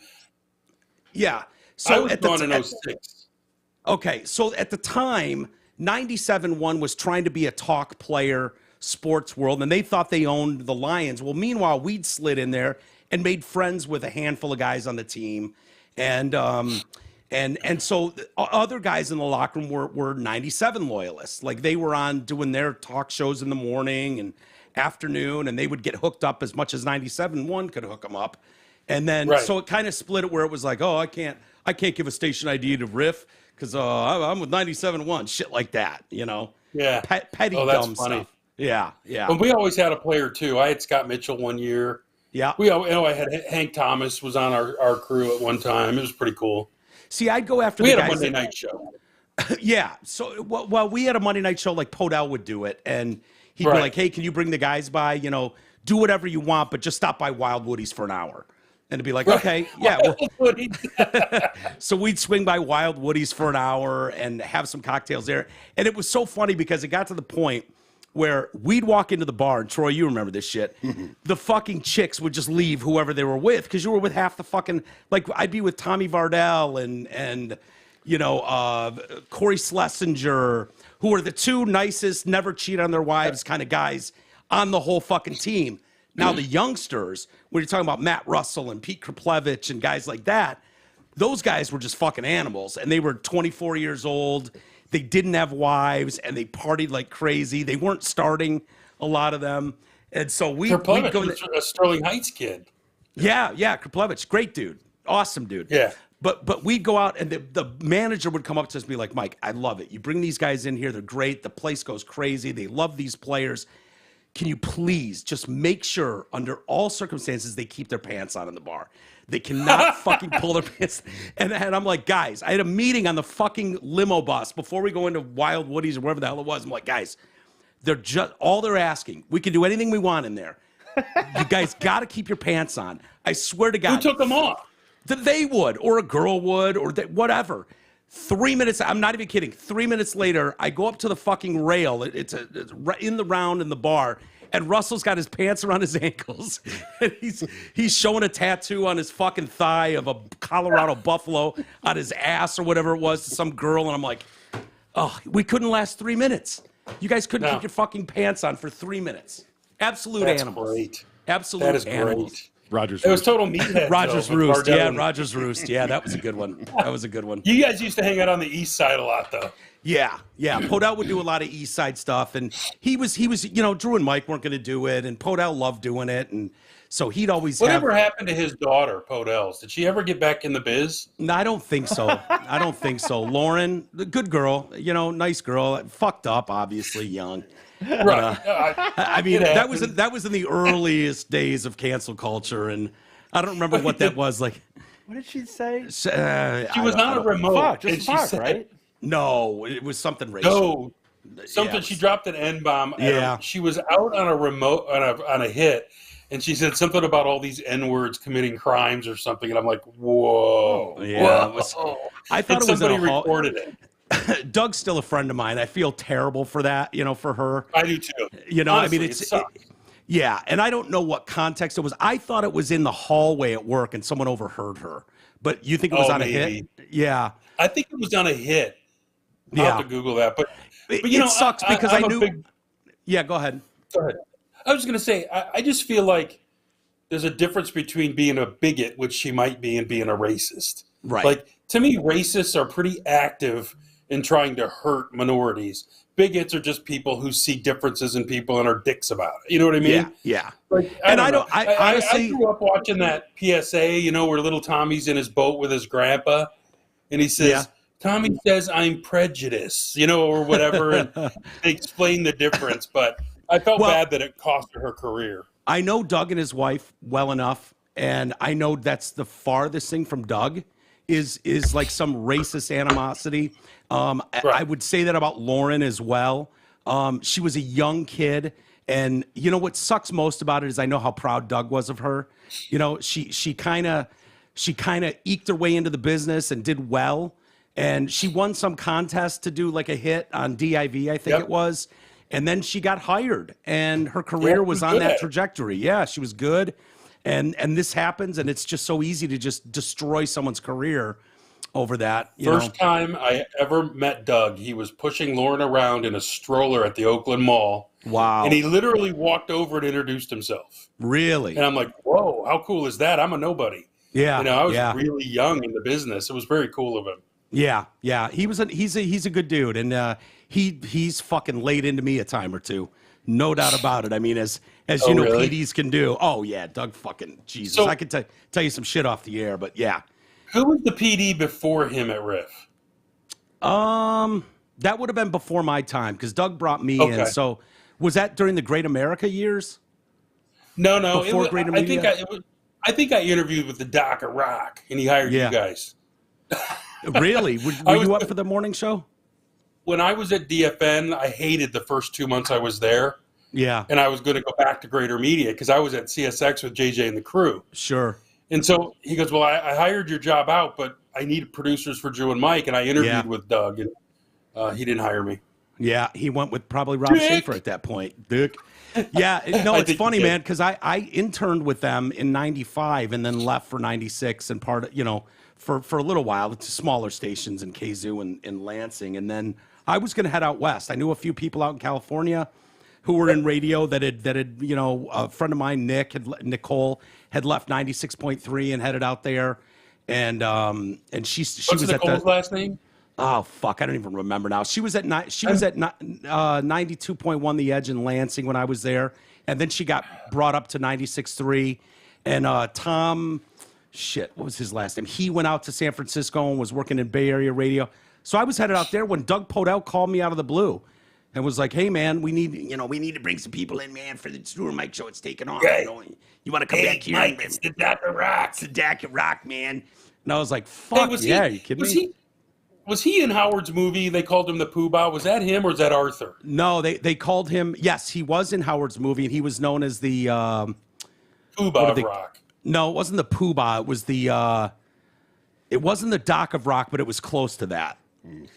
yeah, I so was at the gone in at- 06. Okay, so at the time, 97.1 was trying to be a talk player sports world, and they thought they owned the Lions. Well, meanwhile, we'd slid in there and made friends with a handful of guys on the team, and so other guys in the locker room were 97 loyalists. Like they were on doing their talk shows in the morning and afternoon, and they would get hooked up as much as 97.1 could hook them up. And then Right. so it kind of split it where it was like, oh, I can't give a station ID to Riff because I'm with 97.1, shit like that, Yeah. petty Oh, that's dumb funny. stuff. Yeah. But we always had a player too. I had Scott Mitchell one year. Yeah. I had Hank Thomas was on our crew at one time. It was pretty cool. See, I'd go after We the had a guys Monday that- night show. Yeah. So, well, we had a Monday night show, like Podell would do it. And he'd be Right. like, hey, can you bring the guys by? Do whatever you want, but just stop by Wild Woody's for an hour. And it'd be like, okay, yeah. Well, so we'd swing by Wild Woody's for an hour and have some cocktails there. And it was so funny because it got to the point where we'd walk into the bar, and Troy, you remember this shit. The fucking chicks would just leave whoever they were with because you were with half the fucking, like I'd be with Tommy Vardell and Corey Schlesinger, who are the two nicest, never cheat on their wives kind of guys on the whole fucking team. Now the youngsters, when you're talking about Matt Russell and Pete Kraplevich and guys like that, those guys were just fucking animals, and they were 24 years old. They didn't have wives, and they partied like crazy. They weren't starting, a lot of them, and so we'd go. was a Sterling Heights kid. Yeah, Kraplevich, great dude, awesome dude. Yeah. But we'd go out, and the manager would come up to us and be like, Mike, I love it. You bring these guys in here, they're great. The place goes crazy. They love these players. can you please just make sure under all circumstances they keep their pants on in the bar? They cannot fucking pull their pants. And I'm like, guys, I had a meeting on the fucking limo bus before we go into Wild Woody's or wherever the hell it was. I'm like, guys, they're asking. We can do anything we want in there. You guys got to keep your pants on. I swear to God. Who took them off? They would, or a girl would, or whatever. 3 minutes, I'm not even kidding. 3 minutes later, I go up to the fucking rail. It's in the round in the bar, and Russell's got his pants around his ankles. And he's showing a tattoo on his fucking thigh of a Colorado buffalo on his ass or whatever it was to some girl. And I'm like, oh, we couldn't last 3 minutes. You guys couldn't keep your fucking pants on for 3 minutes. Absolute That's animals. Great. Absolute that is animals. Great. Rogers. It was total meathead. Rogers though, Roost. Bardell. Yeah, Rogers Roost. Yeah, that was a good one. That was a good one. You guys used to hang out on the east side a lot, though. Yeah. Podell would do a lot of East Side stuff, and he was, Drew and Mike weren't going to do it, and Podell loved doing it, and so he'd always Whatever happened to his daughter, Podell's? Did she ever get back in the biz? No, I don't think so. Lauren, the good girl, nice girl, fucked up, obviously young. Right. I mean, that was in the earliest days of cancel culture, and I don't remember what that was like. What did she say? She was on a remote. Fuck, and just she fuck, said, right? No, it was something racial. No, something. Yeah, she dropped an N-bomb. Yeah. She was out on a remote on a hit, and she said something about all these N-words committing crimes or something. And I'm like, whoa. Yeah, whoa. I thought and it was somebody in a hall. recorded it. Doug's still a friend of mine. I feel terrible for that, for her. I do too. I Honestly, mean, it sucks. yeah, and I don't know what context it was. I thought it was in the hallway at work and someone overheard her. But you think it was on a hit? Yeah. I think it was on a hit. I'll Yeah. have to Google that. But it sucks because I I'm a knew. Yeah, go ahead. Go ahead. I was going to say, I just feel like there's a difference between being a bigot, which she might be, and being a racist. Right. Like, to me, racists are pretty active in trying to hurt minorities. Bigots are just people who see differences in people and are dicks about it. You know what I mean? Yeah. Like, I honestly grew up watching that PSA, where little Tommy's in his boat with his grandpa, and he says, Tommy says I'm prejudiced, or whatever, and they explain the difference. But I felt bad that it cost her career. I know Doug and his wife well enough, and I know that's the farthest thing from Doug is like some racist animosity. I would say that about Lauren as well. She was a young kid, and what sucks most about it is I know how proud Doug was of her. She kind of eked her way into the business and did well, and she won some contest to do like a hit on DIV, I think it was, and then she got hired, and her career was on that trajectory. Yeah, she was good, and this happens, and it's just so easy to just destroy someone's career over that. First time I ever met Doug, he was pushing Lauren around in a stroller at the Oakland Mall. Wow. And he literally walked over and introduced himself. Really? And I'm like, whoa, how cool is that? I'm a nobody. Yeah. I was really young in the business. It was very cool of him. Yeah. He's a good dude, and he's fucking laid into me a time or two. No doubt about it. I mean, as really? PDs can do. Oh yeah, Doug fucking Jesus. So, I could tell you some shit off the air, but yeah. Who was the PD before him at Riff? That would have been before my time because Doug brought me in. So was that during the Great America years? No. Before Great America? I think I interviewed with the Doc at Rock, and he hired you guys. Really? Were you up for the morning show? When I was at DFN, I hated the first 2 months I was there. Yeah. And I was going to go back to Greater Media because I was at CSX with JJ and the crew. Sure. And so he goes, well, I hired your job out, but I needed producers for Drew and Mike, and I interviewed with Doug, and he didn't hire me. Yeah, he went with probably Rob Schaefer at that point. Dick. Yeah, no, it's funny, man, because I interned with them in 95 and then left for 96 and for a little while to smaller stations in Kazoo and Lansing. And then I was going to head out west. I knew a few people out in California who were in radio that had a friend of mine, Nicole, had left 96.3 and headed out there. And she What's was Nicole's at the last name? Oh fuck! I don't even remember now. She was at 92.1 The Edge in Lansing when I was there, and then she got brought up to 96.3. And Tom, what was his last name? He went out to San Francisco and was working in Bay Area radio. So I was headed out there when Doug Podell called me out of the blue, and was like, "Hey, man, we need to bring some people in, man, for the Stu and Mike show. It's taking off. Hey. You want to come back here? Mike, it's the Dr. Rock. It's the Dak Rock, man." And I was like, "Fuck yeah, are you kidding me?" Was he in Howard's movie? They called him the Pooh Bah. Was that him or is that Arthur? No, they called him. Yes, he was in Howard's movie, and he was known as the Pooh Bah of Rock. No, it wasn't the Pooh Bah. It was the. It wasn't the Doc of Rock, but it was close to that.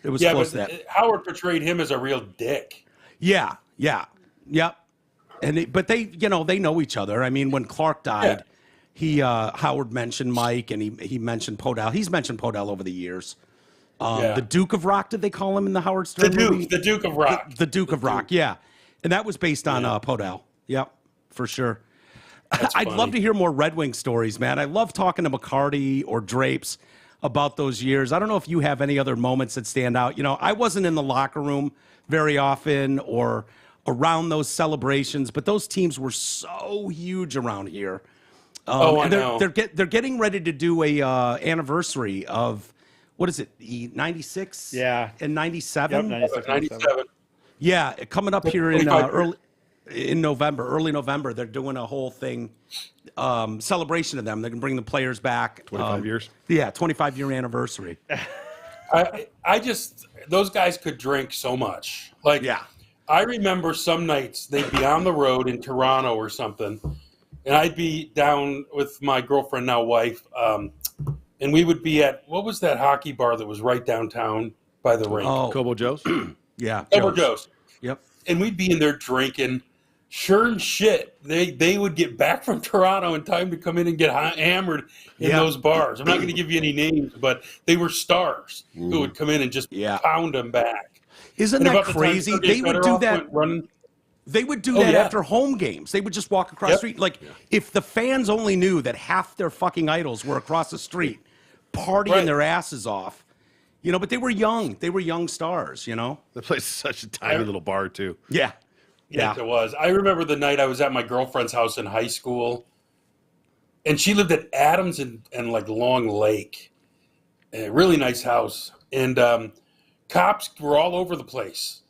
It was close to that. Howard portrayed him as a real dick. Yeah. And but they know each other. I mean, when Clark died, Howard mentioned Mike, and he mentioned Podell. He's mentioned Podell over the years. The Duke of Rock, did they call him in the Howard Stern movie? The Duke of Rock. The Duke of Rock, yeah. And that was based on Podell. Yep, for sure. I'd love to hear more Red Wing stories, man. I love talking to McCarty or Drapes about those years. I don't know if you have any other moments that stand out. I wasn't in the locker room very often or around those celebrations, but those teams were so huge around here. I know. They're getting ready to do a anniversary of, what is it, 96? Yeah. And 97? Yep, 96, 97. Yeah, coming up here in early November. They're doing a whole thing, celebration of them. They're going to bring the players back. 25 years? Yeah, 25-year anniversary. I just, those guys could drink so much. I remember some nights they'd be on the road in Toronto or something, and I'd be down with my girlfriend, now wife, and we would be at, what was that hockey bar that was right downtown by the rink? Kobo Joe's? Yeah. Kobo Joe's. Yep. And we'd be in there drinking. Sure and shit, they would get back from Toronto in time to come in and get hammered in those bars. I'm not going to give you any names, but they were stars who would come in and just pound them back. Isn't that crazy? They would do that. They would do that after home games. They would just walk across the street. Like, if the fans only knew that half their fucking idols were across the street partying their asses off. But they were young. They were young stars, The place is such a tiny little bar, too. Yeah. Yes, it was. I remember the night I was at my girlfriend's house in high school, and she lived at Adams and like Long Lake. A really nice house. And cops were all over the place.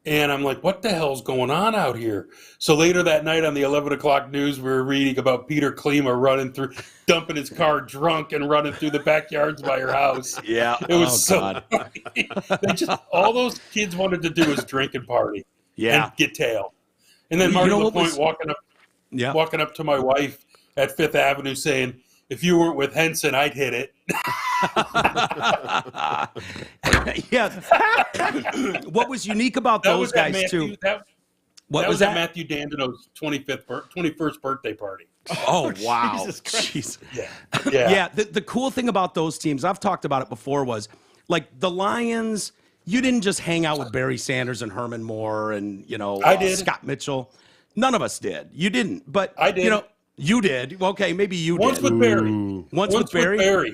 And I'm like, what the hell's going on out here? So later that night on the 11 o'clock news, we were reading about Peter Klima dumping his car drunk and running through the backyards by her house. Yeah. It was so funny. All those kids wanted to do was drink and party. Yeah. And get tail. And then Marty LaPointe walking up to my wife at Fifth Avenue saying, if you weren't with Henson, I'd hit it. Yeah. What was unique about those guys, too? That was at Matthew Dandino's 21st birthday party. Oh, wow. Jesus Christ. Yeah. The cool thing about those teams, I've talked about it before, was like the Lions, you didn't just hang out with Barry Sanders and Herman Moore and, I did. Scott Mitchell. None of us did. You didn't. But I did. You did. Okay, maybe you Once did. with Barry. Once with Barry?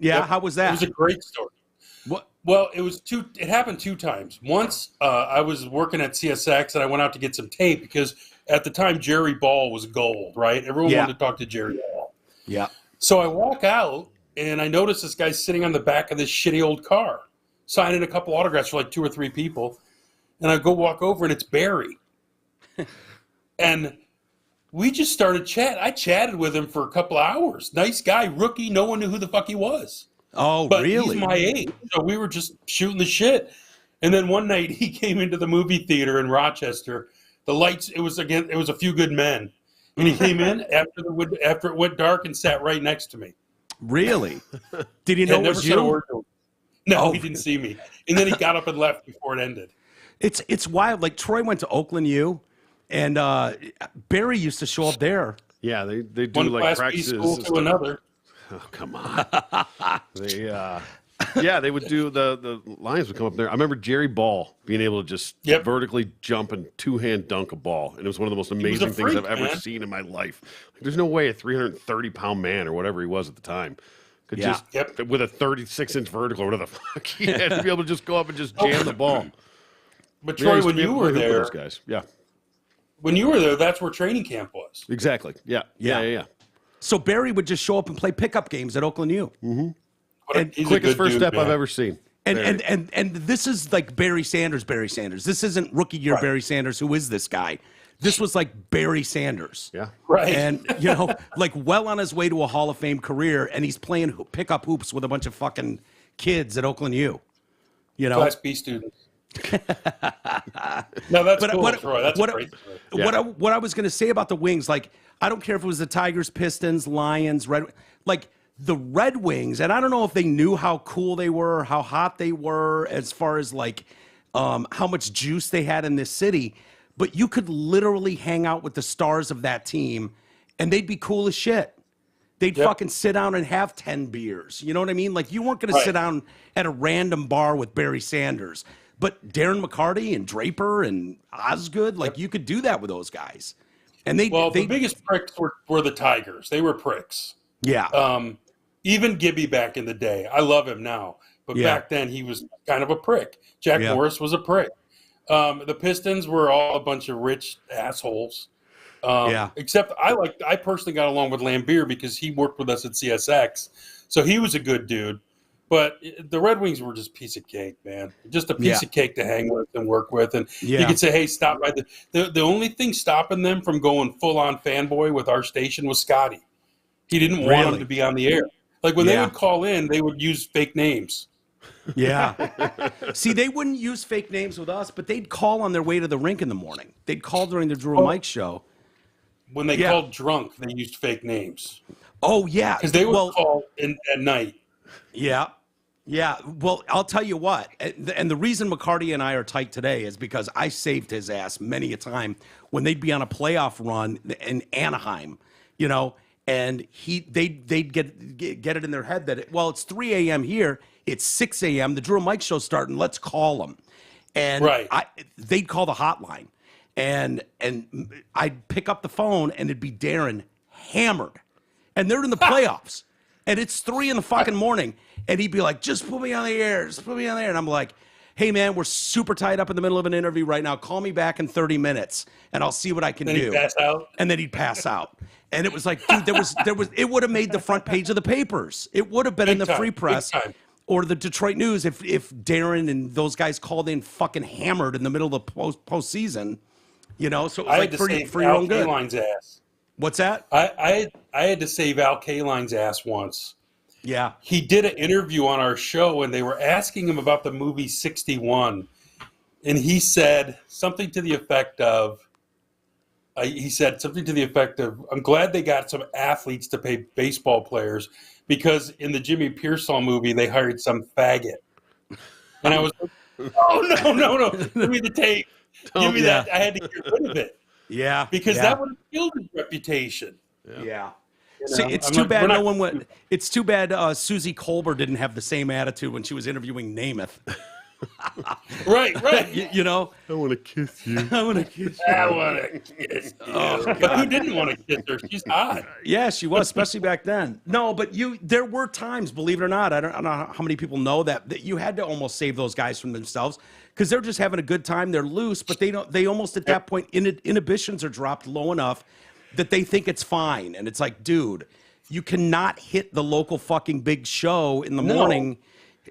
Yeah, Yep. how was that? It was a great story. What? Well, it happened two times. Once I was working at CSX and I went out to get some tape because at the time Jerry Ball was gold, right? Everyone wanted to talk to Jerry Ball. Yeah. So I walk out and I notice this guy sitting on the back of this shitty old car, signing a couple autographs for like 2 or 3 people. And I go walk over and it's Barry. And we just started chatting. I chatted with him for a couple of hours. Nice guy, rookie. No one knew who the fuck he was. Oh, But really? he's my age. So we were just shooting the shit. And then one night he came into the movie theater in Rochester. The lights, it was A Few Good Men. And he came in after it went dark and sat right next to me. Really? Did he know it was said a you? word to him. No, he didn't see me. And then he got up and left before it ended. It's wild. Like Troy went to Oakland U, and Barry used to show up there. Yeah, they do One like class B practices. school to another. Oh, come on. They would do the Lions would come up there. I remember Jerry Ball being able to just vertically jump and two-hand dunk a ball, and it was one of the most amazing things I've ever seen in my life. Like, there's no way a 330-pound man or whatever he was at the time could just with a 36-inch vertical or whatever the fuck he had to be able to just go up and just jam the ball. But Troy, when you were there, those guys, when you were there, that's where training camp was. Exactly. Yeah. So Barry would just show up and play pickup games at Oakland U. Mm-hmm. And quickest first step I've ever seen. And this is like Barry Sanders. This isn't rookie year Barry Sanders. Who is this guy? This was like Barry Sanders. Yeah. Right. And, like well on his way to a Hall of Fame career, and he's playing pickup hoops with a bunch of fucking kids at Oakland U. Class B students. No, that's cool, Troy. That's great. What I was going to say about the Wings, like, I don't care if it was the Tigers, Pistons, Lions, like the Red Wings, and I don't know if they knew how cool they were, how hot they were, as far as like how much juice they had in this city, but you could literally hang out with the stars of that team, and they'd be cool as shit. They'd fucking sit down and have 10 beers. You know what I mean? Like, you weren't going to sit down at a random bar with Barry Sanders. But Darren McCarty and Draper and Osgood, like, you could do that with those guys. And the biggest pricks were the Tigers. They were pricks. Yeah. Even Gibby back in the day. I love him now. But back then, he was kind of a prick. Jack Morris was a prick. The Pistons were all a bunch of rich assholes. Except I personally got along with Lambeer because he worked with us at CSX. So he was a good dude. But the Red Wings were just a piece of cake, man. Just a piece of cake to hang with and work with. And you could say, hey, stop by. The only thing stopping them from going full-on fanboy with our station was Scotty. He didn't want them to be on the air. Like, when they would call in, they would use fake names. Yeah. See, they wouldn't use fake names with us, but they'd call on their way to the rink in the morning. They'd call during the Drew and Mike show. When they called drunk, they used fake names. Oh, yeah. Because they would call at night. Yeah. Yeah, well, I'll tell you what, and the reason McCarty and I are tight today is because I saved his ass many a time when they'd be on a playoff run in Anaheim, and they'd get it in their head that, it's 3 a.m. here, it's 6 a.m., the Drew and Mike show's starting, let's call them. And they'd call the hotline, and I'd pick up the phone, and it'd be Darren hammered, and they're in the playoffs. And it's 3 in the fucking morning. And he'd be like, just put me on the air. Just put me on the air. And I'm like, hey, man, we're super tied up in the middle of an interview right now. Call me back in 30 minutes, and I'll see what I can do. He'd pass out? And then he'd pass out. And it was like, dude, it would have made the front page of the papers. It would have been in the Free Press or the Detroit News if Darren and those guys called in fucking hammered in the middle of the postseason. So it was like for your own good. Kaline's ass. What's that? I had to save Al Kaline's ass once. Yeah. He did an interview on our show, and they were asking him about the movie 61. And he said something to the effect of, I'm glad they got some athletes to pay baseball players because in the Jimmy Pearsall movie, they hired some faggot. And I was like, oh, no. Give me the tape. Give me that. I had to get rid of it. Yeah, because that would have killed his reputation. Yeah. See, it's too bad no one went. It's too bad Susie Colbert didn't have the same attitude when she was interviewing Namath. Right. I want to kiss you. I want to kiss you. But who didn't want to kiss her? She's hot. Yeah, she was, especially back then. No, but there were times, believe it or not, I don't know how many people know that you had to almost save those guys from themselves because they're just having a good time. They're loose, but they almost at that point inhibitions are dropped low enough that they think it's fine. And it's like, dude, you cannot hit the local fucking big show in the morning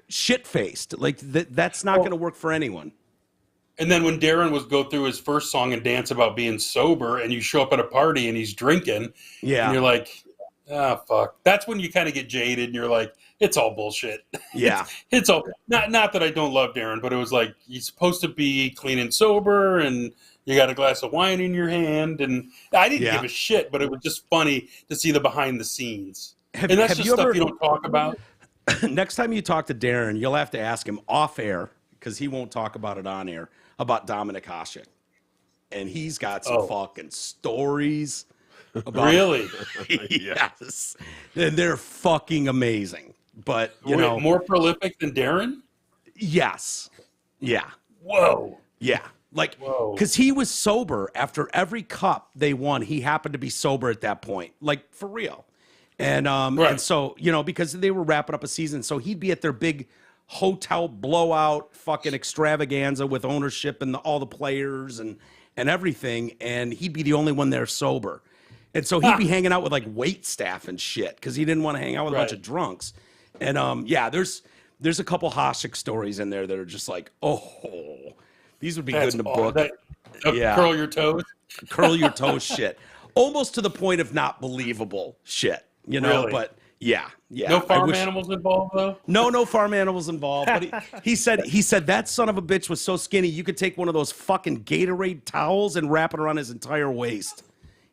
shit-faced. Like, that's not going to work for anyone. And then when Darren was go through his first song and dance about being sober, and you show up at a party and he's drinking, and you're like, fuck. That's when you kind of get jaded, and you're like, it's all bullshit. Yeah. it's all not that I don't love Darren, but it was like he's supposed to be clean and sober, and you got a glass of wine in your hand, and I didn't give a shit, but it was just funny to see the behind the scenes. And that's just stuff you don't talk about. Next time you talk to Darren, you'll have to ask him off air, because he won't talk about it on air, about Dominic Hasek. And he's got some fucking stories about Really? Yes. And they're fucking amazing. But, you know. More prolific than Darren? Yes. Yeah. Whoa. Yeah. Like, because he was sober after every cup they won. He happened to be sober at that point. Like, for real. And and so, you know, because they were wrapping up a season, so he'd be at their big hotel blowout fucking extravaganza with ownership and all the players and everything, and he'd be the only one there sober. And so he'd be hanging out with like wait staff and shit because he didn't want to hang out with a bunch of drunks. And There's a couple Hasek stories in there that are just like, oh, these would be That's good in a all- book. that- Curl your toes. Curl your toes shit. Almost to the point of not believable shit, you know, Really? but yeah. No farm animals involved, though? No farm animals involved. But he said that son of a bitch was so skinny you could take one of those fucking Gatorade towels and wrap it around his entire waist.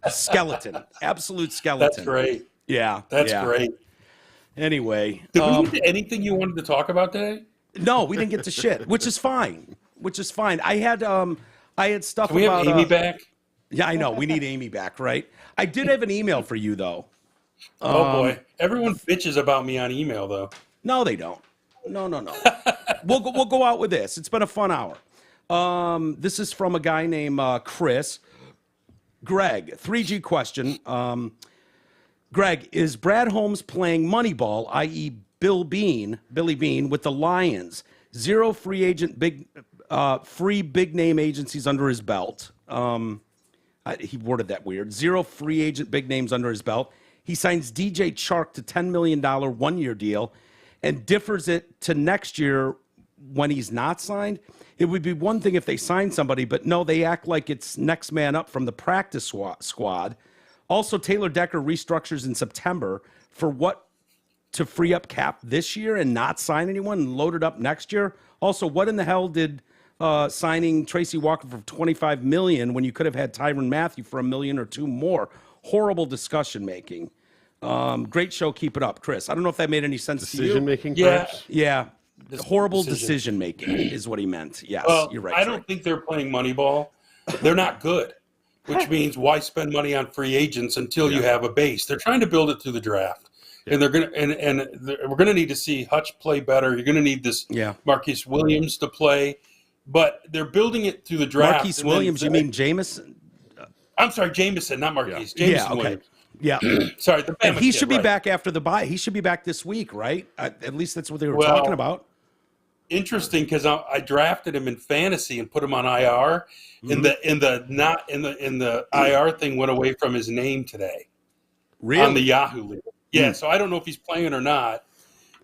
Skeleton. Absolute skeleton. That's great. Yeah. That's yeah. great. Anyway. Did we get to anything you wanted to talk about today? No, we didn't get to shit, which is fine. I had stuff Can we about have Amy back? Yeah, I know. We need Amy back, right? I did have an email for you though. Oh boy, everyone bitches about me on email though. No, they don't. No. We'll go out with this. It's been a fun hour. This is from a guy named Chris. Greg, 3G question. Greg, is Brad Holmes playing Moneyball, i.e. Billy Bean, with the Lions? Zero free big name agencies under his belt. He worded that weird. Zero free agent big names under his belt. He signs DJ Chark to $10 million 1-year deal and differs it to next year when he's not signed. It would be one thing if they sign somebody, but no, they act like it's next man up from the practice squad. Also, Taylor Decker restructures in September for what to free up cap this year and not sign anyone and load it up next year. Also, what in the hell did signing Tracy Walker for $25 million when you could have had Tyrann Mathieu for $1 million or $2 million more? Horrible discussion making. Great show. Keep it up, Chris. I don't know if that made any sense to you. Decision making, Yeah. perhaps? Yeah. Horrible decision making is what he meant. Yes, Well, you're right. I don't think they're playing Moneyball. They're not good, which means why spend money on free agents until you have a base? They're trying to build it through the draft, and they're gonna we're gonna need to see Hutch play better. You're gonna need this Marquise Williams to play, but they're building it through the draft. Marquise Williams, you mean Jameson? I'm sorry, Jameson, not Marquise. Yeah, Jameson okay. Williams. Yeah. Sorry, the And he Bama should kid, be right. back after the bye. He should be back this week, right? At least that's what they were Well, talking about. Interesting, because I drafted him in fantasy and put him on IR, and the IR thing went away from his name today. Really? On the Yahoo league. Yeah, so I don't know if he's playing or not,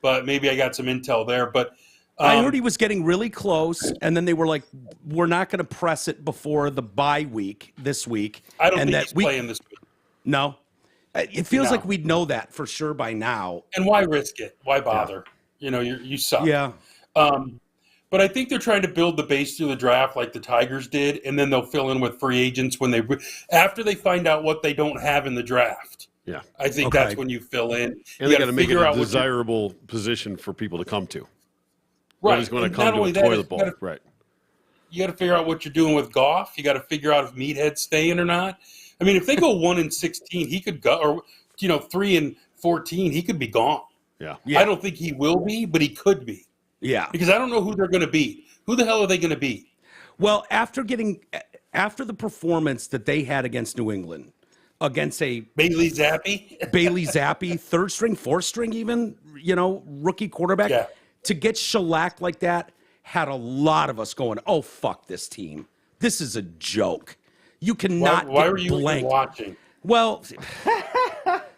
but maybe I got some intel there. But I heard he was getting really close, and then they were like, "We're not going to press it before the bye week this week." I don't and think that he's playing this week. No, it feels No. like we'd know that for sure by now. And why risk it? Why bother? You know, you suck. Yeah. But I think they're trying to build the base through the draft like the Tigers did, and then they'll fill in with free agents after they find out what they don't have in the draft. Yeah. I think Okay. that's when you fill in. And they got to make it a desirable position for people to come to. Right. Nobody's going to And come not to a only that, toilet bowl. Right. You got to figure out what you're doing with Goff. You got to figure out if Meathead's staying or not. I mean, if they go 1-16, he could go, or 3-14, he could be gone. Yeah. I don't think he will be, but he could be. Yeah. Because I don't know who they're going to beat. Who the hell are they going to beat? Well, after the performance that they had against New England, against a Bailey Zappi, third string, fourth string, even rookie quarterback, Yeah. to get shellacked like that had a lot of us going, "Oh fuck this team! This is a joke. You cannot." Why get were you even blanked." watching? Well,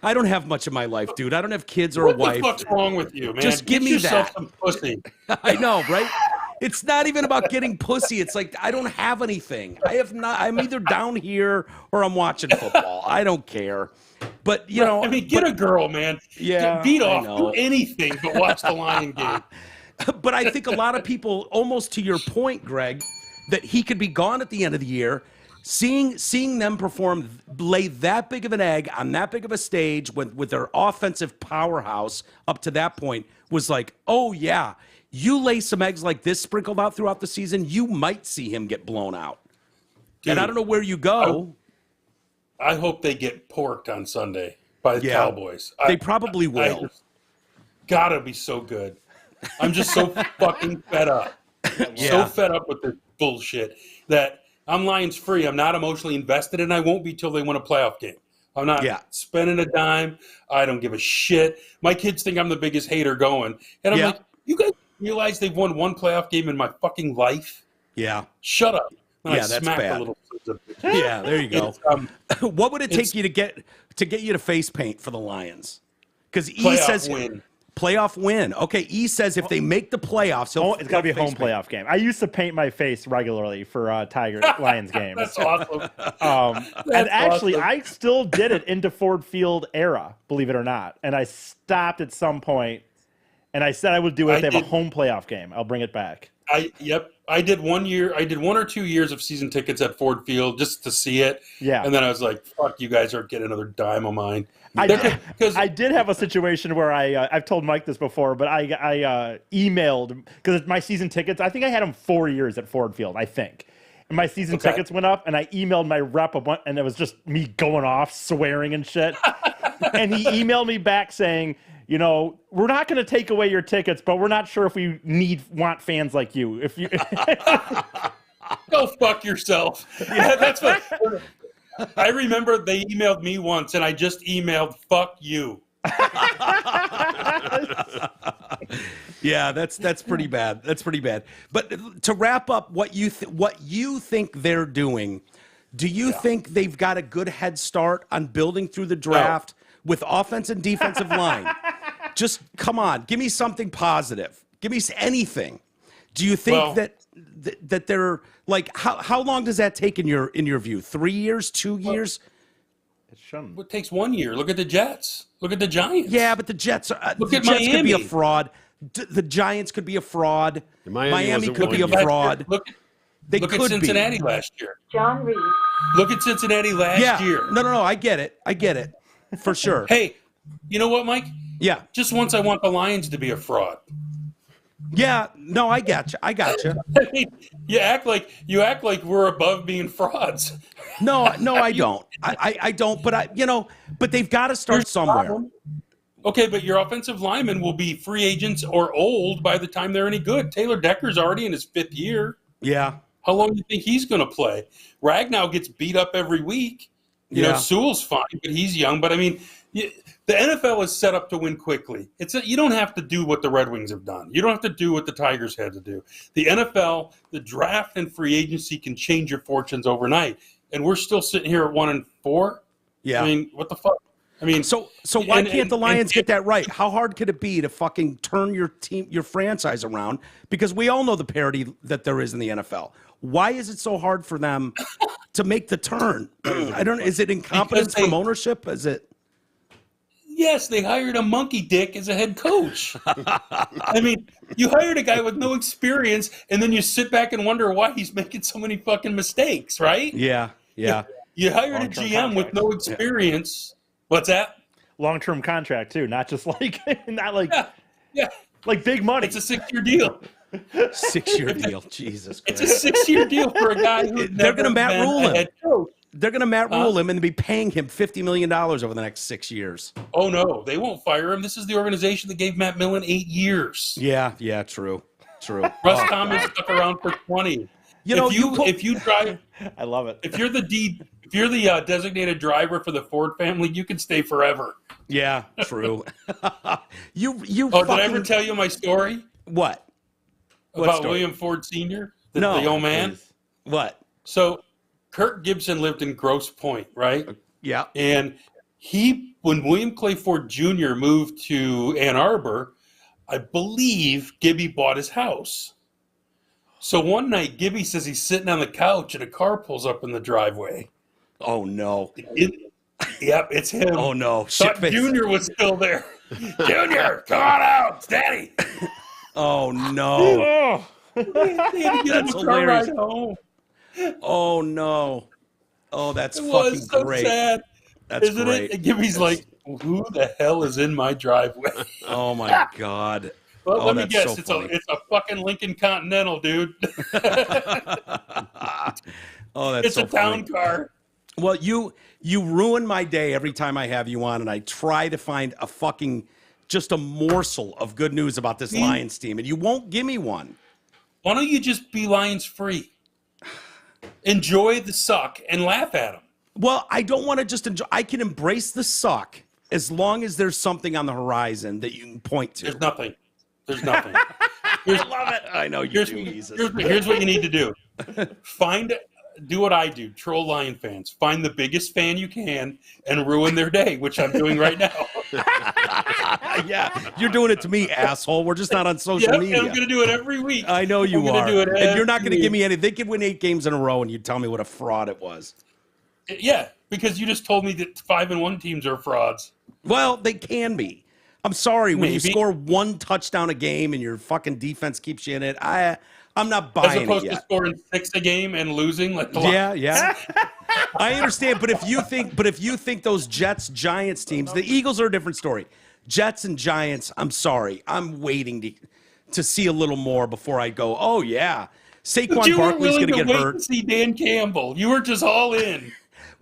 I don't have much in my life, dude. I don't have kids or a What wife. the fuck's wrong with you, man? Just give Get me yourself that. some pussy. I know, right? It's not even about getting pussy. It's like I don't have anything. I'm either down here or I'm watching football. I don't care. But I mean, get a girl, man. Yeah, Beat I off. know. Do anything but watch the Lion game. But I think a lot of people, almost to your point, Greg, that he could be gone at the end of the year. Seeing them perform, lay that big of an egg on that big of a stage with their offensive powerhouse up to that point was like, oh yeah, you lay some eggs like this sprinkled out throughout the season, you might see him get blown out. Dude, and I don't know where you go. I hope they get porked on Sunday by the Cowboys. They probably will. Gotta be so good. I'm just so fucking fed up. Yeah. So fed up with this bullshit that I'm Lions free. I'm not emotionally invested, and I won't be till they win a playoff game. I'm not spending a dime. I don't give a shit. My kids think I'm the biggest hater going. And I'm like, you guys realize they've won one playoff game in my fucking life? Yeah. Shut up. And I that's smack bad. the little sons of bitches. Yeah, there you go. What would it take you to get you to face paint for the Lions? Because E Playoff says win. Playoff win. Okay, E says if they make the playoffs, It's got to be a home playoff game. I used to paint my face regularly for Lions games. That's awesome. And actually, I still did it into Ford Field era, believe it or not. And I stopped at some point, and I said I would do it if they have a home playoff game. I'll bring it back. I did 1 year. I did 1 or 2 years of season tickets at Ford Field just to see it. Yeah. And then I was like, "Fuck, you guys aren't getting another dime of mine." I did have a situation where I've told Mike this before, but I emailed because my season tickets. I think I had them 4 years at Ford Field. I think. And my season tickets went up, and I emailed my rep and it was just me going off, swearing and shit. And he emailed me back saying, you know, we're not going to take away your tickets, but we're not sure if we want fans like you. If you go fuck yourself. Yeah, that's what I remember. They emailed me once, and I just emailed "fuck you." Yeah, that's pretty bad. That's pretty bad. But to wrap up, what you think they're doing? Do you think they've got a good head start on building through the draft with offense and defensive line? Just come on, give me something positive. Give me anything. Do you think that they're like how long does that take in your view? 3 years, 2 years? It takes 1 year. Look at the Jets. Look at the Giants. Yeah, but the Jets are Look the at Jets Miami. could be a fraud. The Giants could be a fraud. Miami could be a fraud. Look at Cincinnati last year. John Reed. Look at Cincinnati last year. No. I get it. For sure. Hey, you know what, Mike? Yeah. Just once I want the Lions to be a fraud. Yeah. No, I got you. I mean, you act like we're above being frauds. No, I don't. I don't. But they've got to start somewhere. Okay, but your offensive linemen will be free agents or old by the time they're any good. Taylor Decker's already in his 5th year. Yeah. How long do you think he's going to play? Ragnow gets beat up every week. You know, Sewell's fine, but he's young. But, I mean, the NFL is set up to win quickly. You don't have to do what the Red Wings have done. You don't have to do what the Tigers had to do. The NFL, the draft and free agency can change your fortunes overnight. And we're still sitting here at 1-4? Yeah. I mean, what the fuck? I mean, so why can't the Lions get that right? How hard could it be to fucking turn your team, your franchise around? Because we all know the parity that there is in the NFL. Why is it so hard for them to make the turn? I don't. Is it incompetence from ownership? Is it? Yes, they hired a monkey dick as a head coach. I mean, you hired a guy with no experience, and then you sit back and wonder why he's making so many fucking mistakes, right? Yeah. You hired a GM with no experience. Yeah. What's that? Long-term contract too, not just like yeah, like big money. It's a 6-year deal. 6-year deal. Jesus Christ. It's a 6-year deal for a guy who's they're going to Matt Rule him. They're going to Matt Rule him and be paying him $50 million over the next 6 years. Oh no, they won't fire him. This is the organization that gave Matt Millen 8 years. Yeah, true. Russ Thomas stuck around for 20. If you drive, I love it. If you're the designated driver for the Ford family, you can stay forever. Yeah, true. you. Did I ever tell you my story? What? About story? William Ford Sr., the old man? Please. What? So, Kirk Gibson lived in Grosse Pointe, right? Yeah. And when William Clay Ford Jr. moved to Ann Arbor, I believe Gibby bought his house. So one night, Gibby says he's sitting on the couch and a car pulls up in the driveway. Oh, no. Yep, it's him. Oh, no. Thought Junior was still there. Junior, come on out. It's Daddy. Oh, no. That's hilarious. Home. Oh, no. Oh, that's it fucking was so great. Sad. That's Isn't great. It? And Gibby's like, who the hell is in my driveway? Oh, my God. Well, let me guess. It's a fucking Lincoln Continental, dude. It's a town car. Well, you ruin my day every time I have you on, and I try to find just a morsel of good news about this Lions team, and you won't give me one. Why don't you just be Lions free? Enjoy the suck and laugh at them. Well, I don't want to just enjoy. I can embrace the suck as long as there's something on the horizon that you can point to. There's nothing. I love it. I know you do, Jesus. Here's what you need to do. Do what I do. Troll Lion fans. Find the biggest fan you can and ruin their day, which I'm doing right now. Yeah, you're doing it to me, asshole. We're just not on social media. I'm going to do it every week. I know you are. Do it and you're not going to give week. me any. They could win 8 games in a row, and you tell me what a fraud it was. Yeah, because you just told me that 5-1 teams are frauds. Well, they can be. I'm sorry. When you Maybe. score 1 touchdown a game and your fucking defense keeps you in it, I'm not buying As opposed it to yet. scoring 6 a game and losing like the Yeah. I understand, but if you think those Jets Giants teams, the Eagles are a different story. Jets and Giants, I'm sorry. I'm waiting to see a little more before I go, oh yeah. Saquon Barkley's going to get hurt. To see Dan Campbell. You were just all in.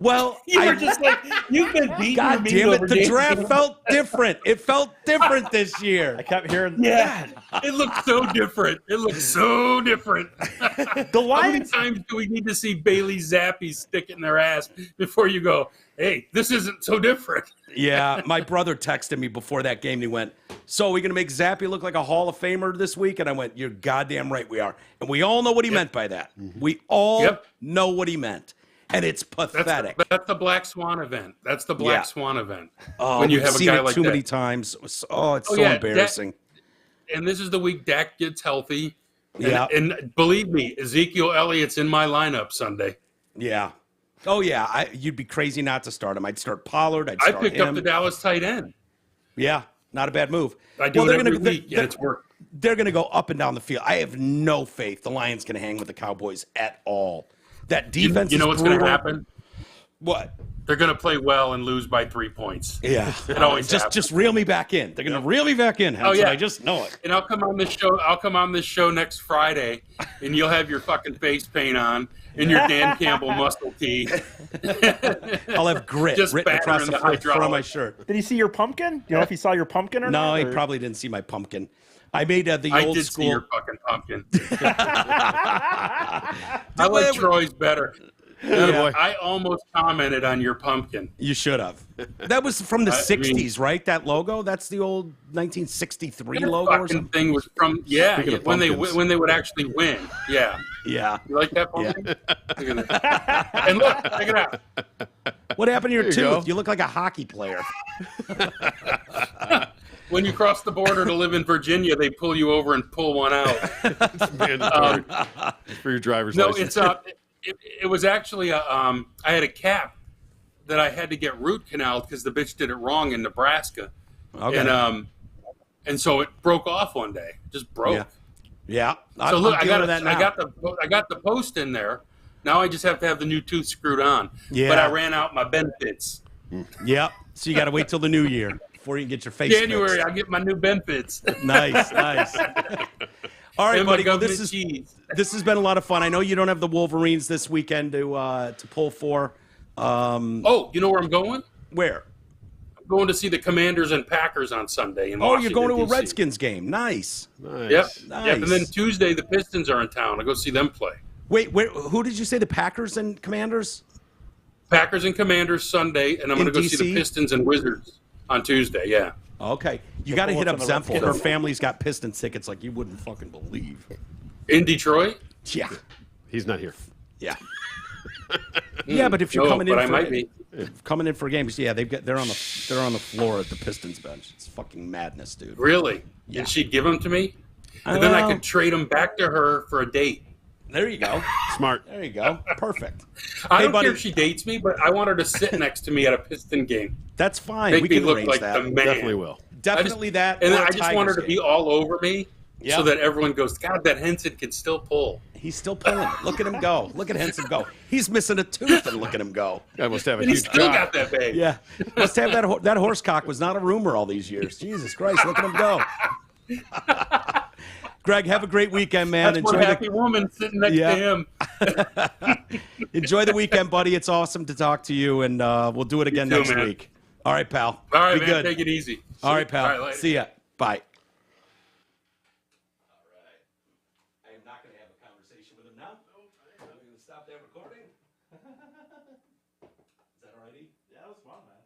Well, You were just like, you've been beating God me damn it, over the Dan draft Campbell. felt different. It felt different this I year. kept hearing. Yeah, it looked so different. It looked so different. The How many Lions. times do we need to see Bailey Zappi stick it in their ass before you go, hey, this isn't so different? Yeah, my brother texted me before that game and he went, so are we going to make Zappy look like a Hall of Famer this week? And I went, you're goddamn right we are. And we all know what he meant by that. We all know what he meant. And it's pathetic. That's the Black Swan event. That's the Black Swan event. Oh, when you we've have a seen guy it like too that. many times. It's so embarrassing. And this is the week Dak gets healthy. And, Yeah. and believe me, Ezekiel Elliott's in my lineup Sunday. Yeah. Oh, yeah. You'd be crazy not to start him. I'd start Pollard. I'd I start picked him. up the Dallas tight end. Yeah, not a bad move. I do they're it every gonna- week, they're- and it's worked. They're going to go up and down the field. I have no faith the Lions can hang with the Cowboys at all. That defense You know is what's going to brutal. happen? What? They're going to play well and lose by 3 points. Yeah. It always happens. just reel me back in. They're going to reel me back in, Henson. yeah. I just know it. And I'll come on this show. I'll come on this show next Friday, and you'll have your fucking face paint on and your Dan Campbell muscle tee. I'll have grit Just written across battering the the front of my hydraulic. shirt. Did he see your pumpkin? Do you know if he saw your pumpkin or No, not? he or- probably didn't see my pumpkin. I made the I old did school. see your fucking pumpkin. I Well, like Troy's better. Attaboy. I almost commented on your pumpkin. You should have. That was from the I mean- 60s, right? That logo? That's the old 1963 That logo or fucking something? thing was from Speaking of when pumpkins. they would actually win. Yeah, Yeah. you like that pumpkin? Look at that. And look, check it out. What happened to your There you tooth? go. You look like a hockey player. When you cross the border to live in Virginia, they pull you over and pull one out. Mandatory for your driver's No, license. it was actually I had a cap that I had to get root canaled because the bitch did it wrong in Nebraska, Okay. and so it broke off one day, just broke. Yeah. So look, I'm dealing with that now. I got the post in there. Now I just have to have the new tooth screwed on. Yeah. But I ran out my benefits. Yep. So you got to wait till the new year before you can get your face January, fixed. I get my new benefits. Nice. All right, And my buddy. Well, government cheese. this has been a lot of fun. I know you don't have the Wolverines this weekend to pull for. Oh, you know where I'm going? Where? I'm going to see the Commanders and Packers on Sunday in Oh, Washington, you're going to a DC. Redskins game. Nice. Nice. Yep. Nice. Yep. And then Tuesday, the Pistons are in town. I go see them play. Wait, who did you say? The Packers and Commanders? Packers and Commanders Sunday, and I'm In going to go see DC? the Pistons and Wizards on Tuesday. Yeah. Okay. You got to hit up what's on the Zemple. Redskins? Her family's got Pistons tickets like you wouldn't fucking believe. In Detroit? Yeah. He's not here. Yeah. Yeah, but if you're No, coming in but I for might be. coming in for games, yeah, they're on the floor at the Pistons bench. It's fucking madness, dude. Really? Yeah. And she'd give them to me? And then I Well, could trade them back to her for a date. There you go. Smart. There you go. Perfect. I Hey, don't buddy. care if she dates me, but I want her to sit next to me at a Piston game. That's fine. Make we me can look arrange like that. the man. Definitely will. Definitely that. And or then a I just want her Tigers to be game. all over me Yeah. so that everyone goes, God, that Henson can still pull. He's still pulling. Look at him go. Look at Henson go. He's missing a tooth, and look at him go. I must have a And he huge still job. got that bag. Yeah. Must have that horse cock was not a rumor all these years. Jesus Christ, look at him go. Greg, have a great weekend, man. That's one happy woman sitting next Yeah. to him. Enjoy the weekend, buddy. It's awesome to talk to you, and we'll do it again You too, next man. week. All right, pal. All right, Be man. good. Take it easy. All right, pal. All right, later. See ya. Bye. I am not going to have a conversation with him now. I'm going to stop that recording. Is that all righty? Yeah, that was fun, man.